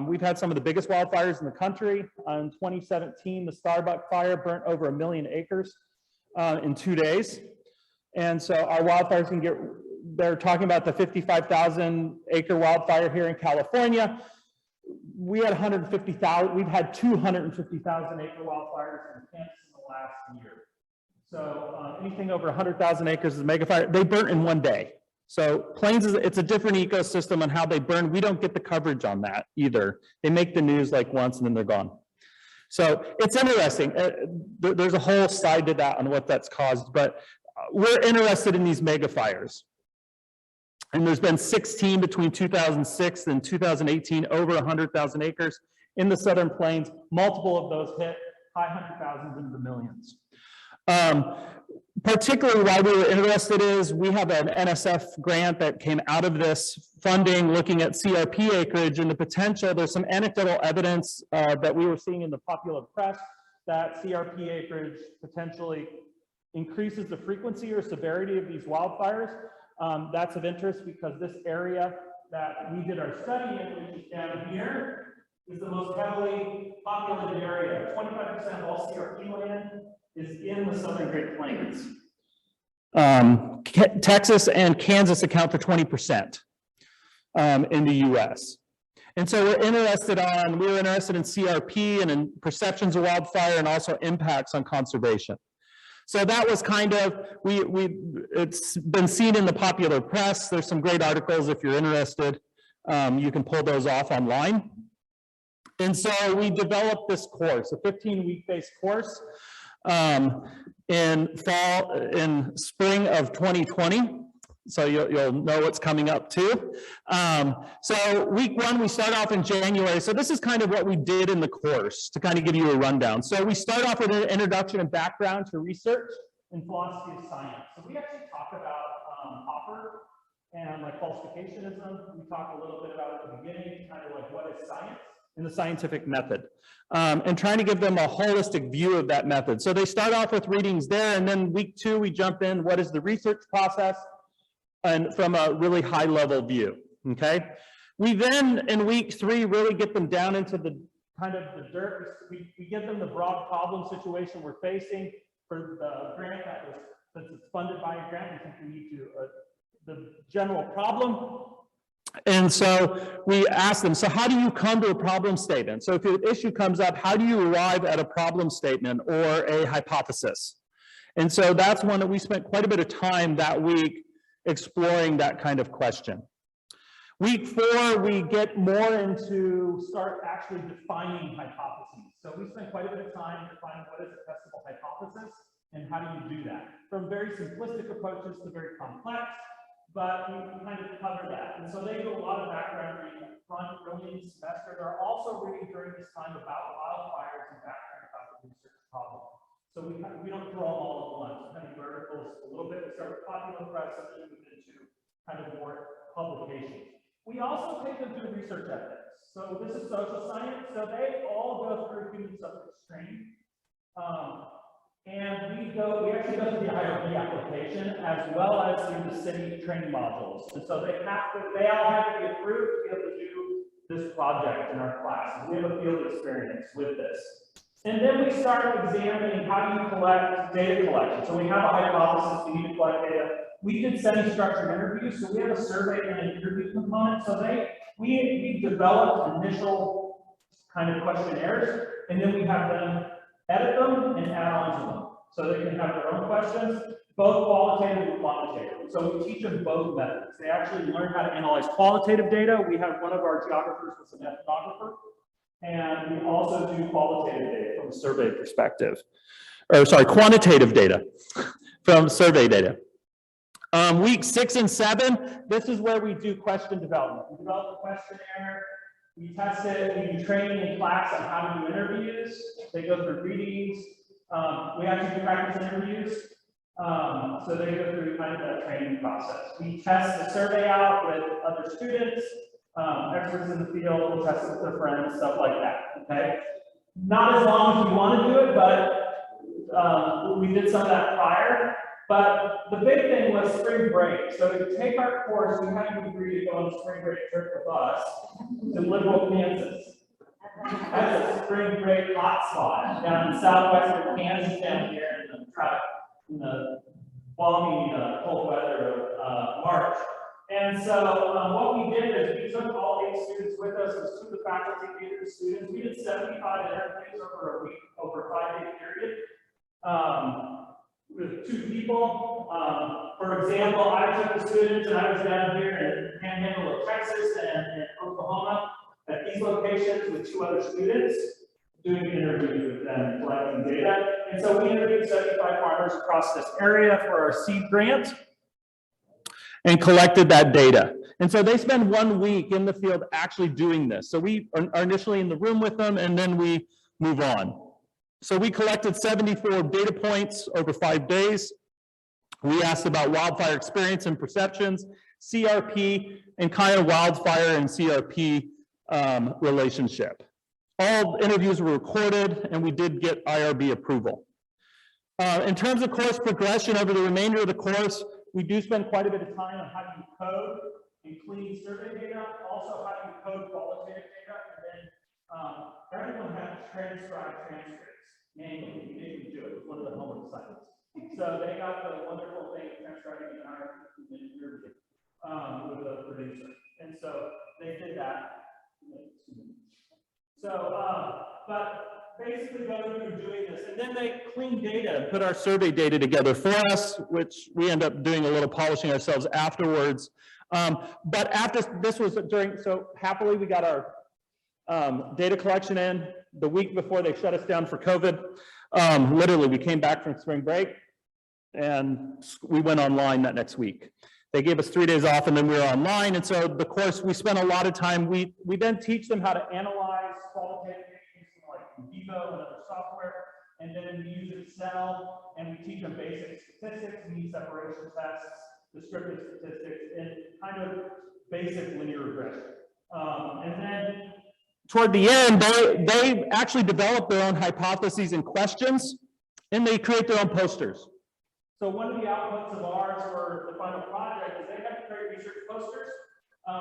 We've had some of the biggest wildfires in the country. In 2017, the Starbuck fire burnt over 1 million acres in 2 days. And so our wildfires can get, they're talking about the 55,000 acre wildfire here in California. We had 150,000, we've had 250,000 acre wildfires in Kansas in the last year. So anything over 100,000 acres is a mega fire. They burn in 1 day. So plains it's a different ecosystem on how they burn. We don't get the coverage on that either. They make the news like once and then they're gone. So it's interesting. There's a whole side to that on what that's caused, but we're interested in these mega fires. And there's been 16 between 2006 and 2018, over 100,000 acres in the Southern Plains. Multiple of those hit high hundred thousands into the millions. Particularly why we were interested is we have an NSF grant that came out of this funding looking at CRP acreage and the potential. There's some anecdotal evidence that we were seeing in the popular press that CRP acreage potentially increases the frequency or severity of these wildfires. That's of interest because this area that we did our study in, which is down here, is the most heavily populated area. 25% of all CRP land is in the Southern Great Plains. Texas and Kansas account for 20% in the US. And so we were interested in CRP and in perceptions of wildfire and also impacts on conservation. So that was kind of, it's been seen in the popular press. There's some great articles if you're interested. You can pull those off online. And so we developed this course, a 15-week-based course in spring of 2020. So you'll know what's coming up too. So week one, we start off in January. So this is kind of what we did in the course to kind of give you a rundown. So we start off with an introduction and background to research and philosophy of science. So we actually talk about Hopper and like falsificationism. We talk a little bit about at the beginning, kind of like what is science and the scientific method, and trying to give them a holistic view of that method. So they start off with readings there, and then week two, we jump in, what is the research process? And from a really high level view, okay? We then, in week three, really get them down into the kind of the dirt. We give them the broad problem situation we're facing for the grant since it's funded by a grant, we think we need to, the general problem. And so we ask them, so how do you come to a problem statement? So if an issue comes up, how do you arrive at a problem statement or a hypothesis? And so that's one that we spent quite a bit of time that week exploring that kind of question. Week four, we get more into start actually defining hypotheses. So we spend quite a bit of time defining what is a testable hypothesis and how do you do that? From very simplistic approaches to very complex, but we kind of cover that. And so they do a lot of background reading up front early in the semester. They're also reading during this time about wildfires and background about the research problem. So we don't throw them all at once. We kind of verticals a little bit. We start with popular press and then move into kind of more publications. We also take them through research ethics. So this is social science. So they all go through human subject training. And we actually go through the IRB application as well as through the city training modules. And so they all have to be approved to be able to do this project in our class. We have a field experience with this. And then we start examining how do you collect data collection. So we have a hypothesis, we need to collect data. We did semi-structured interviews, so we have a survey and an interview component. So we developed initial kind of questionnaires, and then we have them edit them and add on to them. So they can have their own questions, both qualitative and quantitative. So we teach them both methods. They actually learn how to analyze qualitative data. We have one of our geographers was an ethnographer. And we also do qualitative data from a survey perspective, or sorry, quantitative data from survey data. Week 6 and 7, this is where we do question development. We develop a questionnaire, we test it, we do training in class on how to do interviews. They go through readings. We actually do practice interviews. So they go through kind of that training process. We test the survey out with other students. Experts in the field will test it with their friends, stuff like that, okay? Not as long as you want to do it, but we did some of that prior. But the big thing was spring break. So to take our course, we had to agree to go on a spring break trip with us to Liberal, Kansas. That's a spring break hotspot down in southwestern Kansas down here in the balmy cold weather of March. And so what we did is we took all 8 students with us. It was 2 of the faculty, 8 of the students. We did 75 interviews over a week, over a 5-day period, with 2 people. For example, I took the students and I was down here in Panhandle of Texas and Oklahoma at these locations with 2 other students, doing interviews with them, collecting data. And so we interviewed 75 farmers across this area for our seed grant and collected that data. And so they spend 1 week in the field actually doing this. So we are initially in the room with them and then we move on. So we collected 74 data points over 5 days. We asked about wildfire experience and perceptions, CRP, and kind of wildfire and CRP relationship. All interviews were recorded and we did get IRB approval. In terms of course progression over the remainder of the course, we do spend quite a bit of time on how do you code and clean survey data, also how do you code qualitative data, and then everyone had to transcribe transcripts manually. We didn't do it. It was one of the homework assignments. So they got the wonderful thing of transcribing an hour interview with the producer. And so they did that. So, but basically going through doing this, and then they clean data and put our survey data together for us, which we end up doing a little polishing ourselves afterwards. But after this was during, so happily we got our data collection in the week before they shut us down for COVID. Literally, we came back from spring break and we went online that next week. They gave us 3 days off and then we were online. And so the course, we spent a lot of time, we then teach them how to analyze qualitative data using like Vivo and other software. And then we use Excel and we teach them basic statistics, mean separation tests, descriptive statistics, and kind of basic linear regression. And then toward the end, they actually develop their own hypotheses and questions, and they create their own posters. So one of the outputs of ours for the final project is they have to create research posters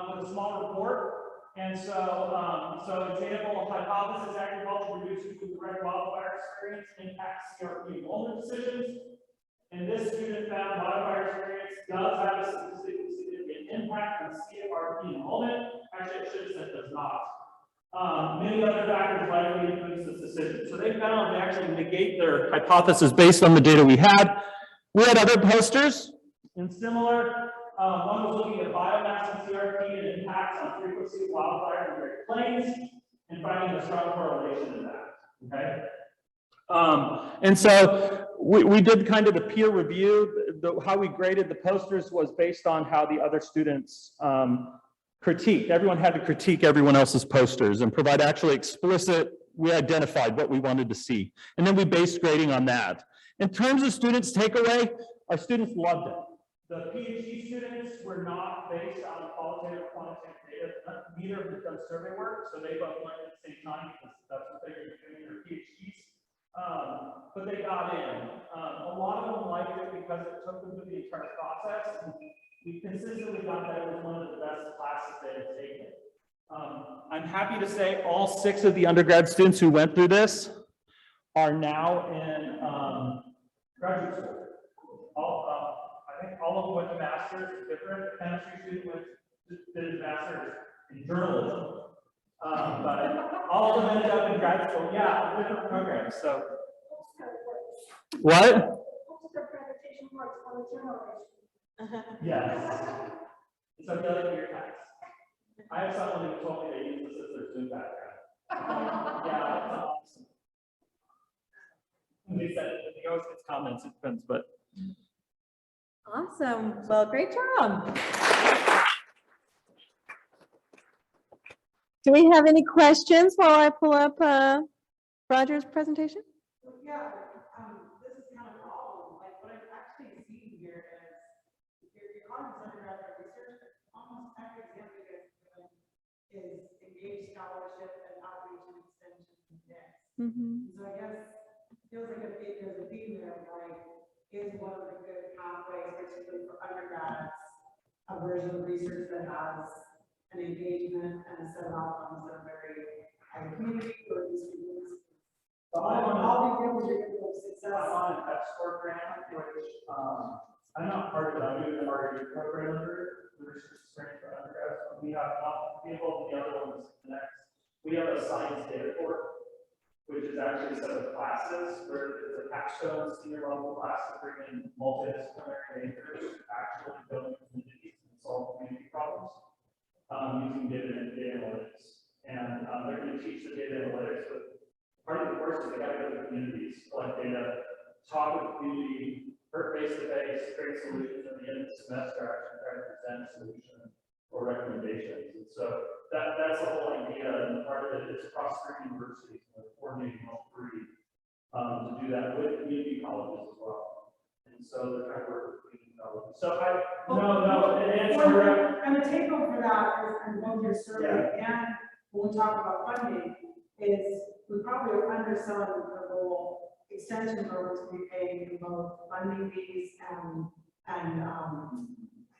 with a small report. And so, example, hypothesis agriculture reduces the direct wildfire experience impacts CRP enrollment decisions. And this student found wildfire experience does have a statistically significant impact on CRP enrollment. Actually, I should have said does not. Many other factors likely influence this decision. So they found they actually negate their hypothesis based on the data we had. We had other posters and similar. One was looking at biomass and CRP and impacts on frequency of wildfire in Great Plains and finding a strong correlation in that. Okay. And so we did kind of the peer review. How we graded the posters was based on how the other students critiqued. Everyone had to critique everyone else's posters and provide actually explicit, we identified what we wanted to see. And then we based grading on that. In terms of students' takeaway, our students loved it. The PhD students were not based on qualitative or quantitative data. Neither of them done survey work, so they both learned at the same time because that's what they were doing in their PhDs. But they got in. A lot of them liked it because it took them through the entire process. And we consistently got that it was one of the best classes they had taken. I'm happy to say all 6 of the undergrad students who went through this are now in graduate school. I think all of them went to masters, different chemistry student did his master's in journalism. But all of them ended up in grad school. Yeah, different programs. So what? Yes. It's a million year tax. I have someone who told me they use this as their Zoom background. Yeah, that's awesome. They said he always gets comments, it depends, but. Awesome. Well, great job. Do we have any questions while I pull up Roger's presentation? Yeah, this is kind of all, like what I've actually seen here is your comments undergraduate research, almost every example you guys are doing is engaged scholarship and outreach and extension and mix. So I guess it feels like there's a theme there, like is one of the good pathways, particularly for undergrads, a version of research that has an engagement and a set of outcomes that are very high community or students. I'll be able to get those success. I'm on an export grant, which I'm not part of it. I'm doing the RD program under the research experience for undergrads. We have not people, the other one is next. We have a science data core, which is actually a set of classes where it's a capstone senior level class to bring in multidisciplinary majors to actually build communities and solve community problems using data analytics. And they're going to teach the data analytics, but part of the course is they got to go to the communities, collect data, talk with the community, work face-to-face, create solutions at the end of the semester, actually try to present a solution or recommendations. And so that's the whole idea, and part of it is cross-three universities, coordinating all three to do that with community colleges as well. And so they're trying to work with community colleges. So no, it answers. And the take home for that is, and both your survey and when we talk about funding, is we probably are underselling the whole extension programs we pay for both funding fees and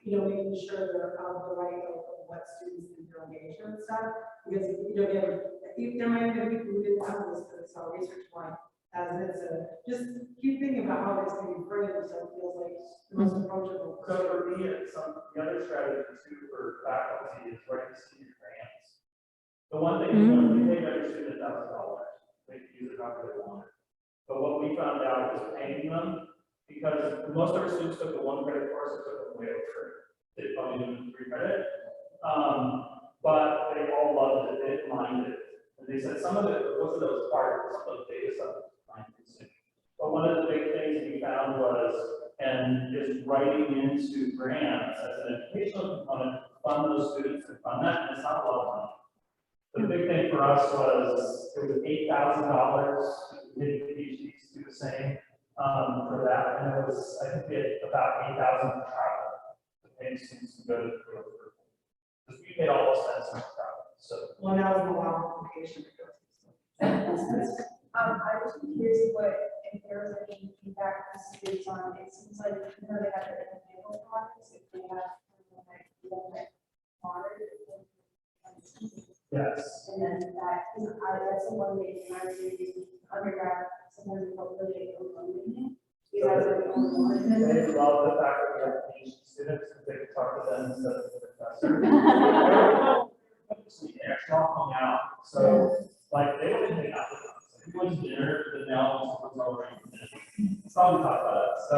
you know, making sure they're of the right of what students think their engagement and stuff. Because you know, there might be people who didn't have this, but it's all research one. As it's just keep thinking about how this can be framed so it feels like the most approachable. So for me, the other strategy too for faculty is writing student grants. The one thing we paid every student $1,000. They can use it however they want. But what we found out is paying them, because most of our students took the 1 credit course and took it way over. They probably didn't 3 credit. But they all loved it, they didn't mind it. And they said some of it wasn't those hard, some of the data stuff was time consuming. But one of the big things we found was, and just writing into grants as an educational component, fund those students and fund that, and it's not a lot of money. The big thing for us was, it was $8,000, maybe PhDs do the same for that, and it was, I think we had about $8,000 for travel to pay students to go to the field. Because we paid all expenses for travel, so. Well, now it's a lot of application. I was curious if there was any feedback from students on, it seems like, you know, they have their individual projects, if they have, like, monitored. Yes. And then that's the one way when I was doing undergrad, sometimes we felt really overwhelming. You guys are the only one. They love the fact that we have PhD students, because they can talk to them instead of the professor. They're all hung out, so like they would hang out with us. If we went to dinner, the now was already it's all we talk about it. So,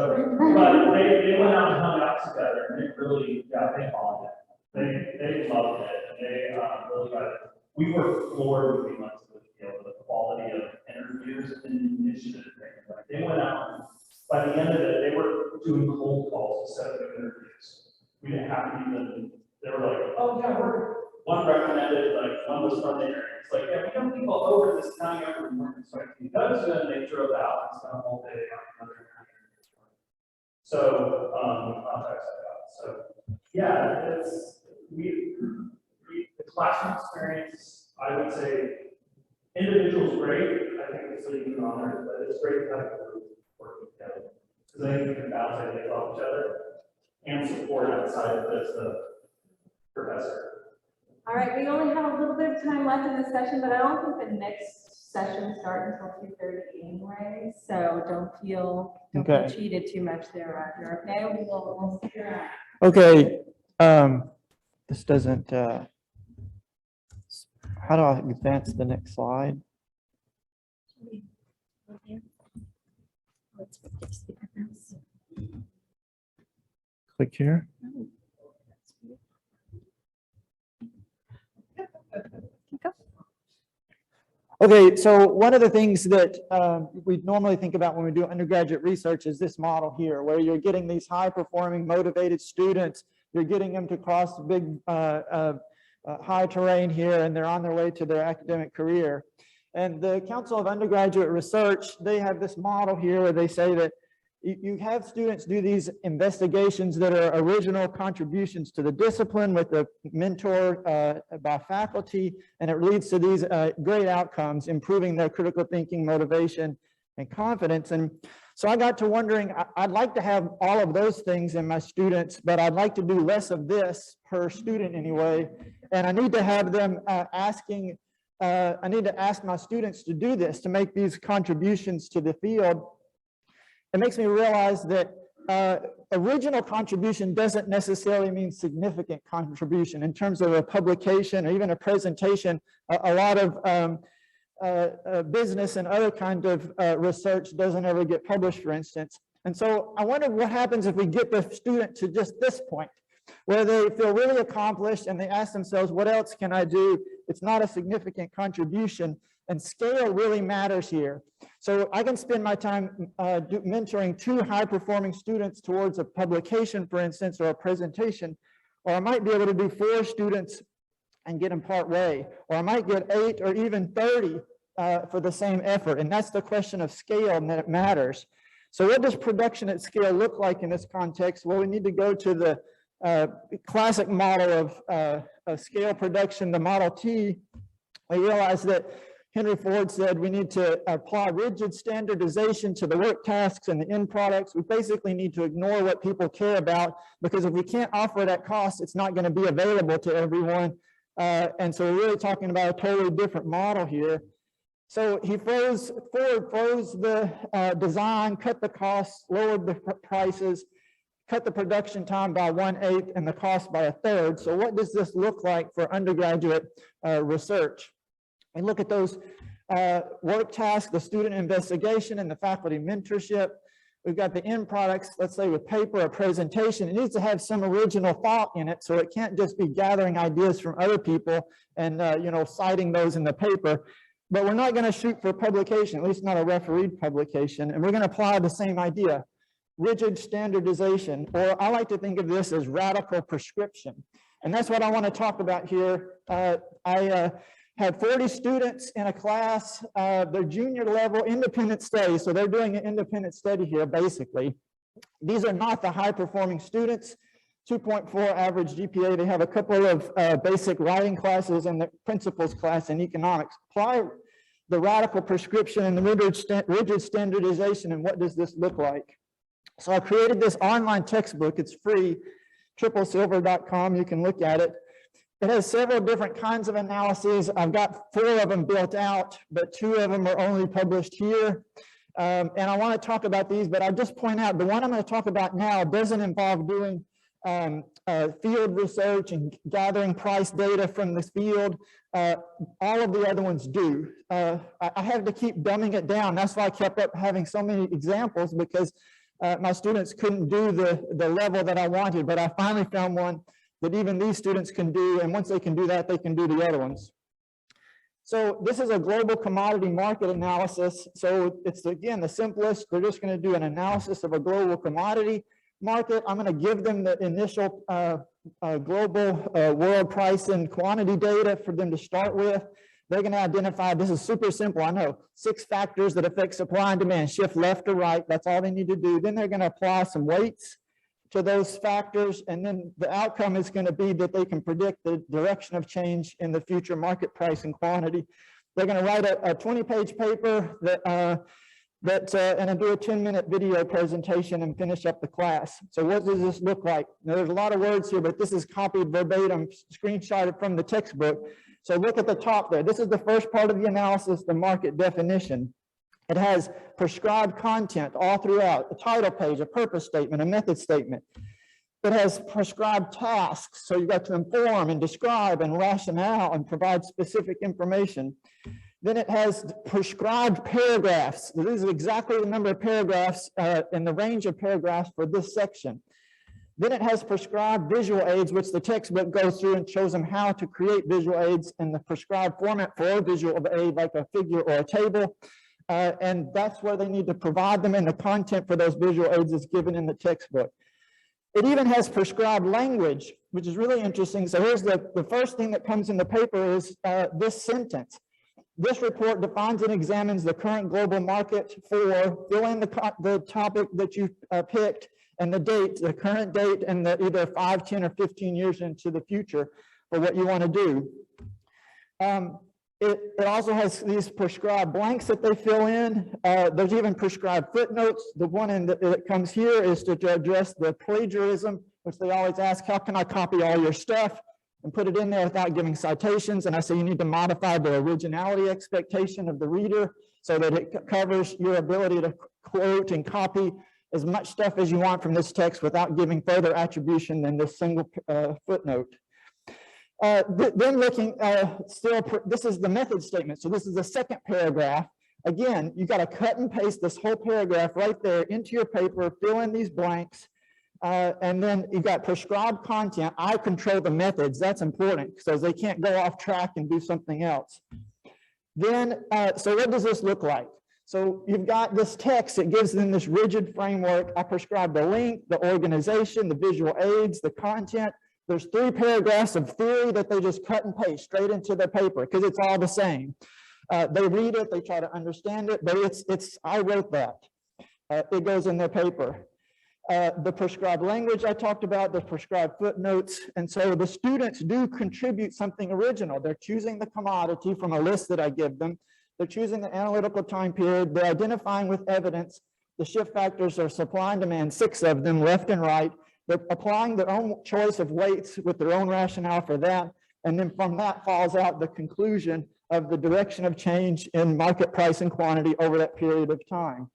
but they went out and hung out together, and they really, they bonded. They loved it, and they really got it. We were floored when we went to the field, the quality of interviews and initiative. Like they went out, and by the end of it, they were doing cold calls instead of interviews. We didn't have to even, they were like, oh yeah, one recommended, like one was from the area. It's like, yeah, we have people over this county every morning, so I can go to them, they drove out and spent a whole day on another county. So, contacts I got. So, yeah, it's, the classroom experience, I would say, individuals great. I think it's really good honor, but it's great to have a group working together. Because I think we can bounce ideas off each other and support outside of this, the professor. All right, we only have a little bit of time left in this session, but I don't think the next session starts until 2:30 anyway. So don't feel cheated too much there, Roger. Okay, we'll see you around. Okay, this doesn't, how do I advance the next slide? Click here. Okay, so one of the things that we normally think about when we do undergraduate research is this model here, where you're getting these high-performing, motivated students, you're getting them to cross the big high terrain here, and they're on their way to their academic career. And the Council of Undergraduate Research, they have this model here where they say that you have students do these investigations that are original contributions to the discipline with a mentor by faculty, and it leads to these great outcomes, improving their critical thinking, motivation, and confidence. And so I got to wondering, I'd like to have all of those things in my students, but I'd like to do less of this per student anyway. And I need to have them I need to ask my students to do this, to make these contributions to the field. It makes me realize that original contribution doesn't necessarily mean significant contribution. In terms of a publication or even a presentation, a lot of business and other kind of research doesn't ever get published, for instance. And so I wonder what happens if we get the student to just this point, where they feel really accomplished and they ask themselves, what else can I do? It's not a significant contribution. And scale really matters here. So I can spend my time mentoring 2 high-performing students towards a publication, for instance, or a presentation, or I might be able to do 4 students and get them part way, or I might get 8 or even 30 for the same effort. And that's the question of scale, and that it matters. So what does production at scale look like in this context? Well, we need to go to the classic model of scale production, the Model T. We realize that Henry Ford said we need to apply rigid standardization to the work tasks and the end products. We basically need to ignore what people care about, because if we can't offer it at cost, it's not going to be available to everyone. And so we're really talking about a totally different model here. So Ford froze the design, cut the costs, lowered the prices, cut the production time by 1/8 and the cost by 1/3. So what does this look like for undergraduate research? And look at those work tasks, the student investigation and the faculty mentorship. We've got the end products, let's say with paper or presentation. It needs to have some original thought in it, so it can't just be gathering ideas from other people and citing those in the paper. But we're not going to shoot for publication, at least not a refereed publication, and we're going to apply the same idea, rigid standardization, or I like to think of this as radical prescription. And that's what I want to talk about here. I had 40 students in a class, they're junior level independent study, so they're doing an independent study here, basically. These are not the high performing students, 2.4 average GPA. They have a couple of basic writing classes and the principles class in economics. Apply the radical prescription and the rigid standardization, and what does this look like? So I created this online textbook. It's free, triplesilver.com. You can look at it. It has several different kinds of analyses. I've got 4 of them built out, but 2 of them are only published here. And I want to talk about these, but I'll just point out the one I'm going to talk about now doesn't involve doing field research and gathering price data from the field. All of the other ones do. I had to keep dumbing it down. That's why I kept up having so many examples, because my students couldn't do the level that I wanted, but I finally found one that even these students can do, and once they can do that, they can do the other ones. So this is a global commodity market analysis. So it's, again, the simplest. They're just going to do an analysis of a global commodity market. I'm going to give them the initial global world price and quantity data for them to start with. They're going to identify, this is super simple, I know, 6 factors that affect supply and demand, shift left or right. That's all they need to do. Then they're going to apply some weights to those factors, and then the outcome is going to be that they can predict the direction of change in the future market price and quantity. They're going to write a 20-page paper and then do a 10-minute video presentation and finish up the class. So what does this look like? Now, there's a lot of words here, but this is copied verbatim, screenshotted from the textbook. So look at the top there. This is the first part of the analysis, the market definition. It has prescribed content all throughout, a title page, a purpose statement, a method statement. It has prescribed tasks, so you've got to inform and describe and rationale and provide specific information. Then it has prescribed paragraphs. This is exactly the number of paragraphs and the range of paragraphs for this section. Then it has prescribed visual aids, which the textbook goes through and shows them how to create visual aids in the prescribed format for a visual aid, like a figure or a table. And that's where they need to provide them, and the content for those visual aids is given in the textbook. It even has prescribed language, which is really interesting. So here's the first thing that comes in the paper is this sentence. This report defines and examines the current global market for, fill in the topic that you picked and the date, the current date, and the either 5, 10, or 15 years into the future for what you want to do. It also has these prescribed blanks that they fill in. There's even prescribed footnotes. The one that comes here is to address the plagiarism, which they always ask, how can I copy all your stuff and put it in there without giving citations? And I say you need to modify the originality expectation of the reader so that it covers your ability to quote and copy as much stuff as you want from this text without giving further attribution than this single footnote. Then looking this is the method statement. So this is the second paragraph. Again, you got to cut and paste this whole paragraph right there into your paper, fill in these blanks, and then you've got prescribed content. I control the methods. That's important because they can't go off track and do something else. Then, so what does this look like? So you've got this text that gives them this rigid framework. I prescribe the link, the organization, the visual aids, the content. There's 3 paragraphs of theory that they just cut and paste straight into their paper because it's all the same. They read it, they try to understand it, but I wrote that. It goes in their paper. The prescribed language I talked about, the prescribed footnotes, and so the students do contribute something original. They're choosing the commodity from a list that I give them. They're choosing the analytical time period. They're identifying with evidence. The shift factors are supply and demand, 6 of them, left and right. They're applying their own choice of weights with their own rationale for that. And then from that falls out the conclusion of the direction of change in market price and quantity over that period of time.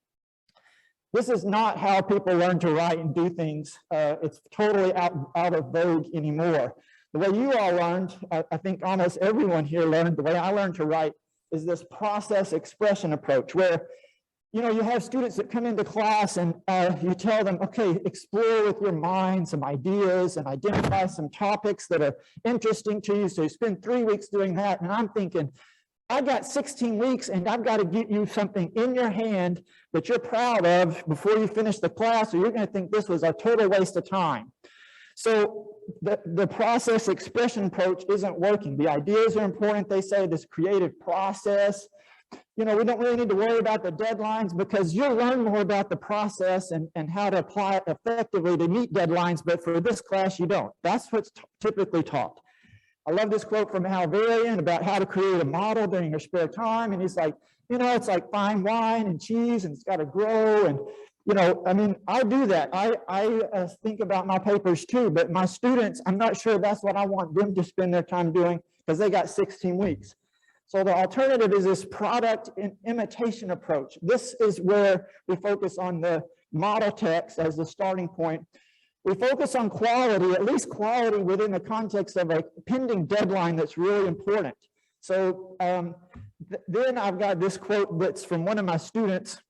This is not how people learn to write and do things. It's totally out of vogue anymore. The way you all learned, I think almost everyone here learned, the way I learned to write is this process expression approach where, you know, you have students that come into class and you tell them, okay, explore with your mind some ideas and identify some topics that are interesting to you. So you spend 3 weeks doing that. And I'm thinking, I got 16 weeks and I've got to get you something in your hand that you're proud of before you finish the class, or you're going to think this was a total waste of time. So the process expression approach isn't working. The ideas are important. They say this creative process. You know, we don't really need to worry about the deadlines because you'll learn more about the process and how to apply it effectively to meet deadlines. But for this class, you don't. That's what's typically taught. I love this quote from Hal Varian about how to create a model during your spare time. And he's like, you know, it's like fine wine and cheese and it's got to grow. And, you know, I mean, I do that. I think about my papers too, but my students, I'm not sure that's what I want them to spend their time doing because they got 16 weeks. So the alternative is this product imitation approach. This is where we focus on the model text as the starting point. We focus on quality, at least quality within the context of a pending deadline that's really important. So then I've got this quote that's from one of my students,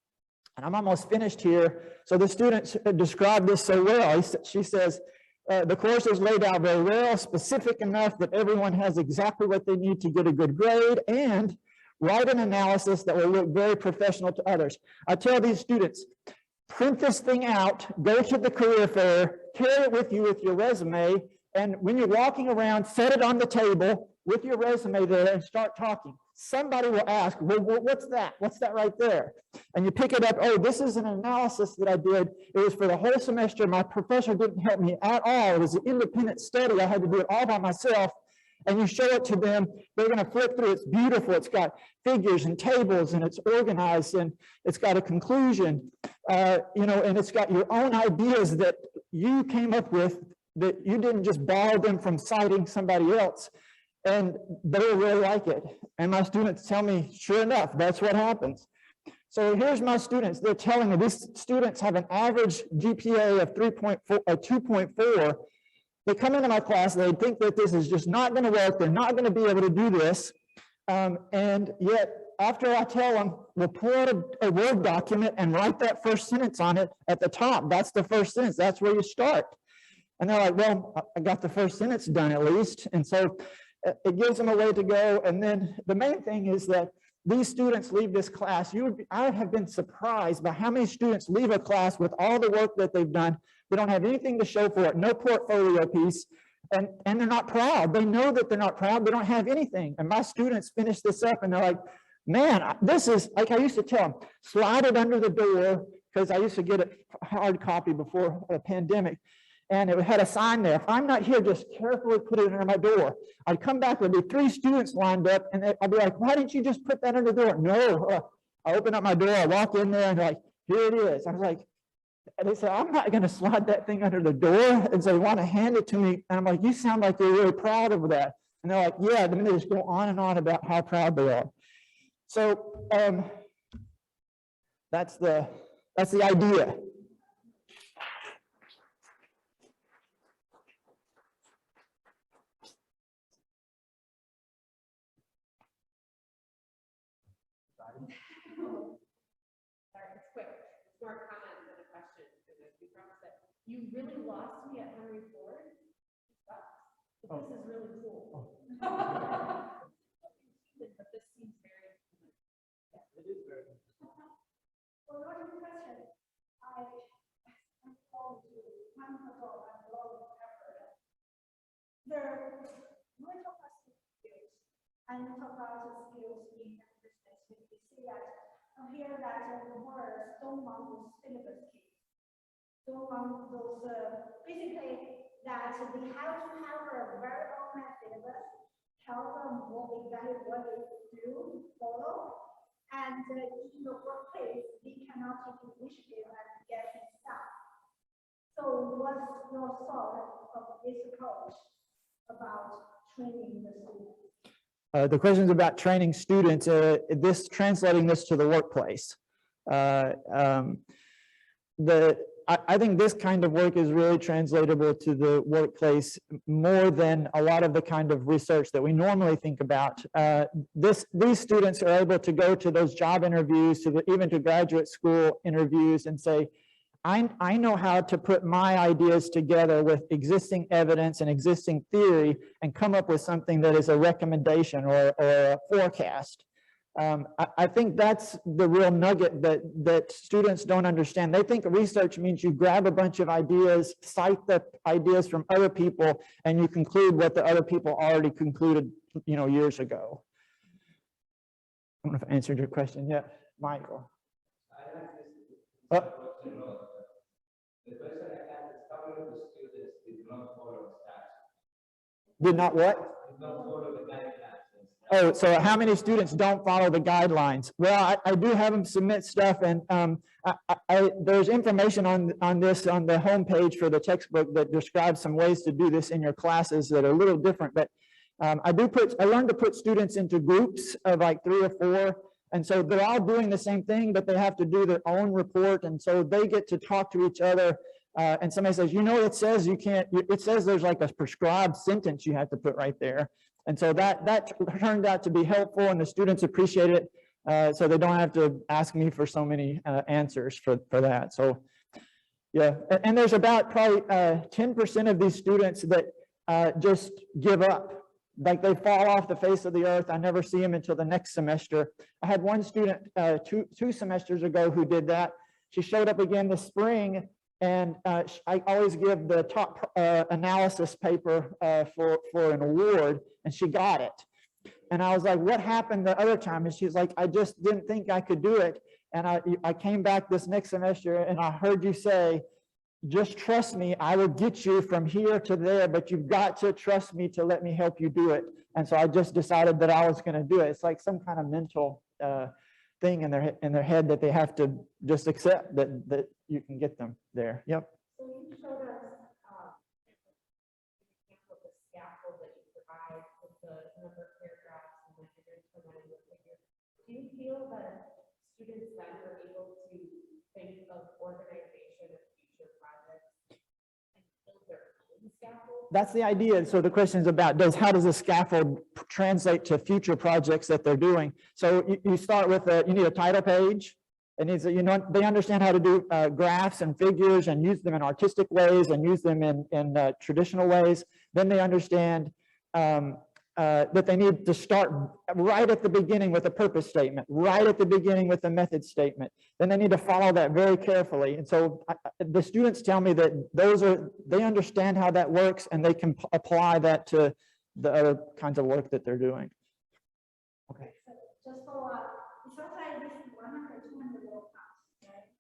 and I'm almost finished here. So the students described this so well. She says, the course is laid out very well, specific enough that everyone has exactly what they need to get a good grade, and write an analysis that will look very professional to others. I tell these students, print this thing out, go to the career fair, carry it with you with your resume, and when you're walking around, set it on the table with your resume there and start talking. Somebody will ask, well, what's that? What's that right there? And you pick it up, oh, this is an analysis that I did. It was for the whole semester. My professor didn't help me at all. It was an independent study. I had to do it all by myself. And you show it to them, they're going to flip through. It's beautiful. It's got figures and tables, and it's organized, and it's got a conclusion, you know, and it's got your own ideas that you came up with, that you didn't just borrow them from citing somebody else. And they really like it. And my students tell me, sure enough, that's what happens. So here's my students. They're telling me these students have an average GPA of 2.4. They come into my class, they think that this is just not going to work. They're not going to be able to do this. And yet, after I tell them, we'll pull out a Word document and write that first sentence on it at the top. That's the first sentence. That's where you start. And they're like, well, I got the first sentence done at least. And so it gives them a way to go. And then the main thing is that these students leave this class. I have been surprised by how many students leave a class with all the work that they've done. They don't have anything to show for it, no portfolio piece, and they're not proud. They know that they're not proud. They don't have anything. And my students finish this up and they're like, man, this is, like I used to tell them, slide it under the door, because I used to get a hard copy before a pandemic. And it had a sign there. If I'm not here, just carefully put it under my door. I'd come back, there'd be 3 students lined up, and I'd be like, why didn't you just put that under the door? No, I open up my door, I walk in there, and they're like, here it is. I was like, and they said, I'm not going to slide that thing under the door. And so they want to hand it to me. And I'm like, you sound like you're really proud of that. And they're like, yeah. Then they just go on and on about how proud they are. So that's the idea. More comment than a question, because we promised that you really lost me at Henry Ford. But this is really cool. But this seems very Well, what is the question? I'm told to months ago, I'm a lot of effort. There, when we talk about skills, and we talk about the skills in business, we see that here that the words don't want those syllabus skills. Don't want those, basically, that we have to have a very long syllabus, tell them exactly what they do, follow. And in the workplace, we cannot take initiative and get things done. So what's your thought of this approach about training the students? The questions about training students, translating this to the workplace. I think this kind of work is really translatable to the workplace more than a lot of the kind of research that we normally think about. These students are able to go to those job interviews, even to graduate school interviews, and say, I know how to put my ideas together with existing evidence and existing theory and come up with something that is a recommendation or a forecast. I think that's the real nugget that students don't understand. They think research means you grab a bunch of ideas, cite the ideas from other people, and you conclude what the other people already concluded, years ago. I don't know if I answered your question yet, Michael. The question I have is how many of the students did not follow stats? Did not what? Did not follow the guidelines. Oh, so how many students don't follow the guidelines? Well, I do have them submit stuff, and there's information on this on the homepage for the textbook that describes some ways to do this in your classes that are a little different. But I learned to put students into groups of like 3 or 4. And so they're all doing the same thing, but they have to do their own report. And so they get to talk to each other. And somebody says, it says you can't, it says there's like a prescribed sentence you have to put right there. And so that turned out to be helpful, and the students appreciate it. So they don't have to ask me for so many answers for that. So yeah, and there's about probably 10% of these students that just give up. Like they fall off the face of the earth. I never see them until the next semester. I had one student two semesters ago who did that. She showed up again this spring, and I always give the top analysis paper for an award, and she got it. And I was like, what happened the other time? And she's like, I just didn't think I could do it. And I came back this next semester, and I heard you say, just trust me, I will get you from here to there, but you've got to trust me to let me help you do it. And so I just decided that I was going to do it. It's like some kind of mental thing in their head that they have to just accept that you can get them there. Yep. So you showed us the scaffold that you provide with the number of paragraphs and the figures provided with figures. Do you feel that students then are able to think of organization of future projects and build their own scaffold? That's the idea. So the question is about how does the scaffold translate to future projects that they're doing? So you start with you need a title page. It needs they understand how to do graphs and figures and use them in artistic ways and use them in traditional ways. Then they understand that they need to start right at the beginning with a purpose statement, right at the beginning with a method statement. Then they need to follow that very carefully. And so the students tell me that they understand how that works, and they can apply that to the other kinds of work that they're doing. Okay. Just follow up. It sounds like this is 100, 200 level class,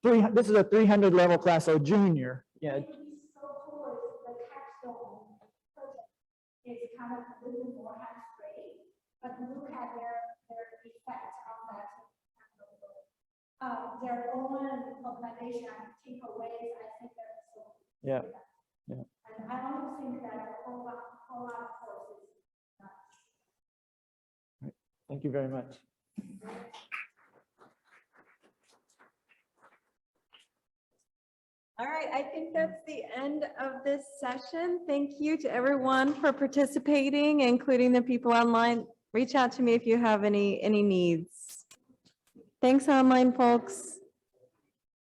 right? This is a 300 level class, so junior. Yeah. Maybe so towards the capstone project is kind of a little more abstract, but look at their effect on that. Their own organization takeaways, I think that's so. Yeah. Yeah. And I also think that a whole lot course is Right. Thank you very much. All right, I think that's the end of this session. Thank you to everyone for participating, including the people online. Reach out to me if you have any needs. Thanks, online folks.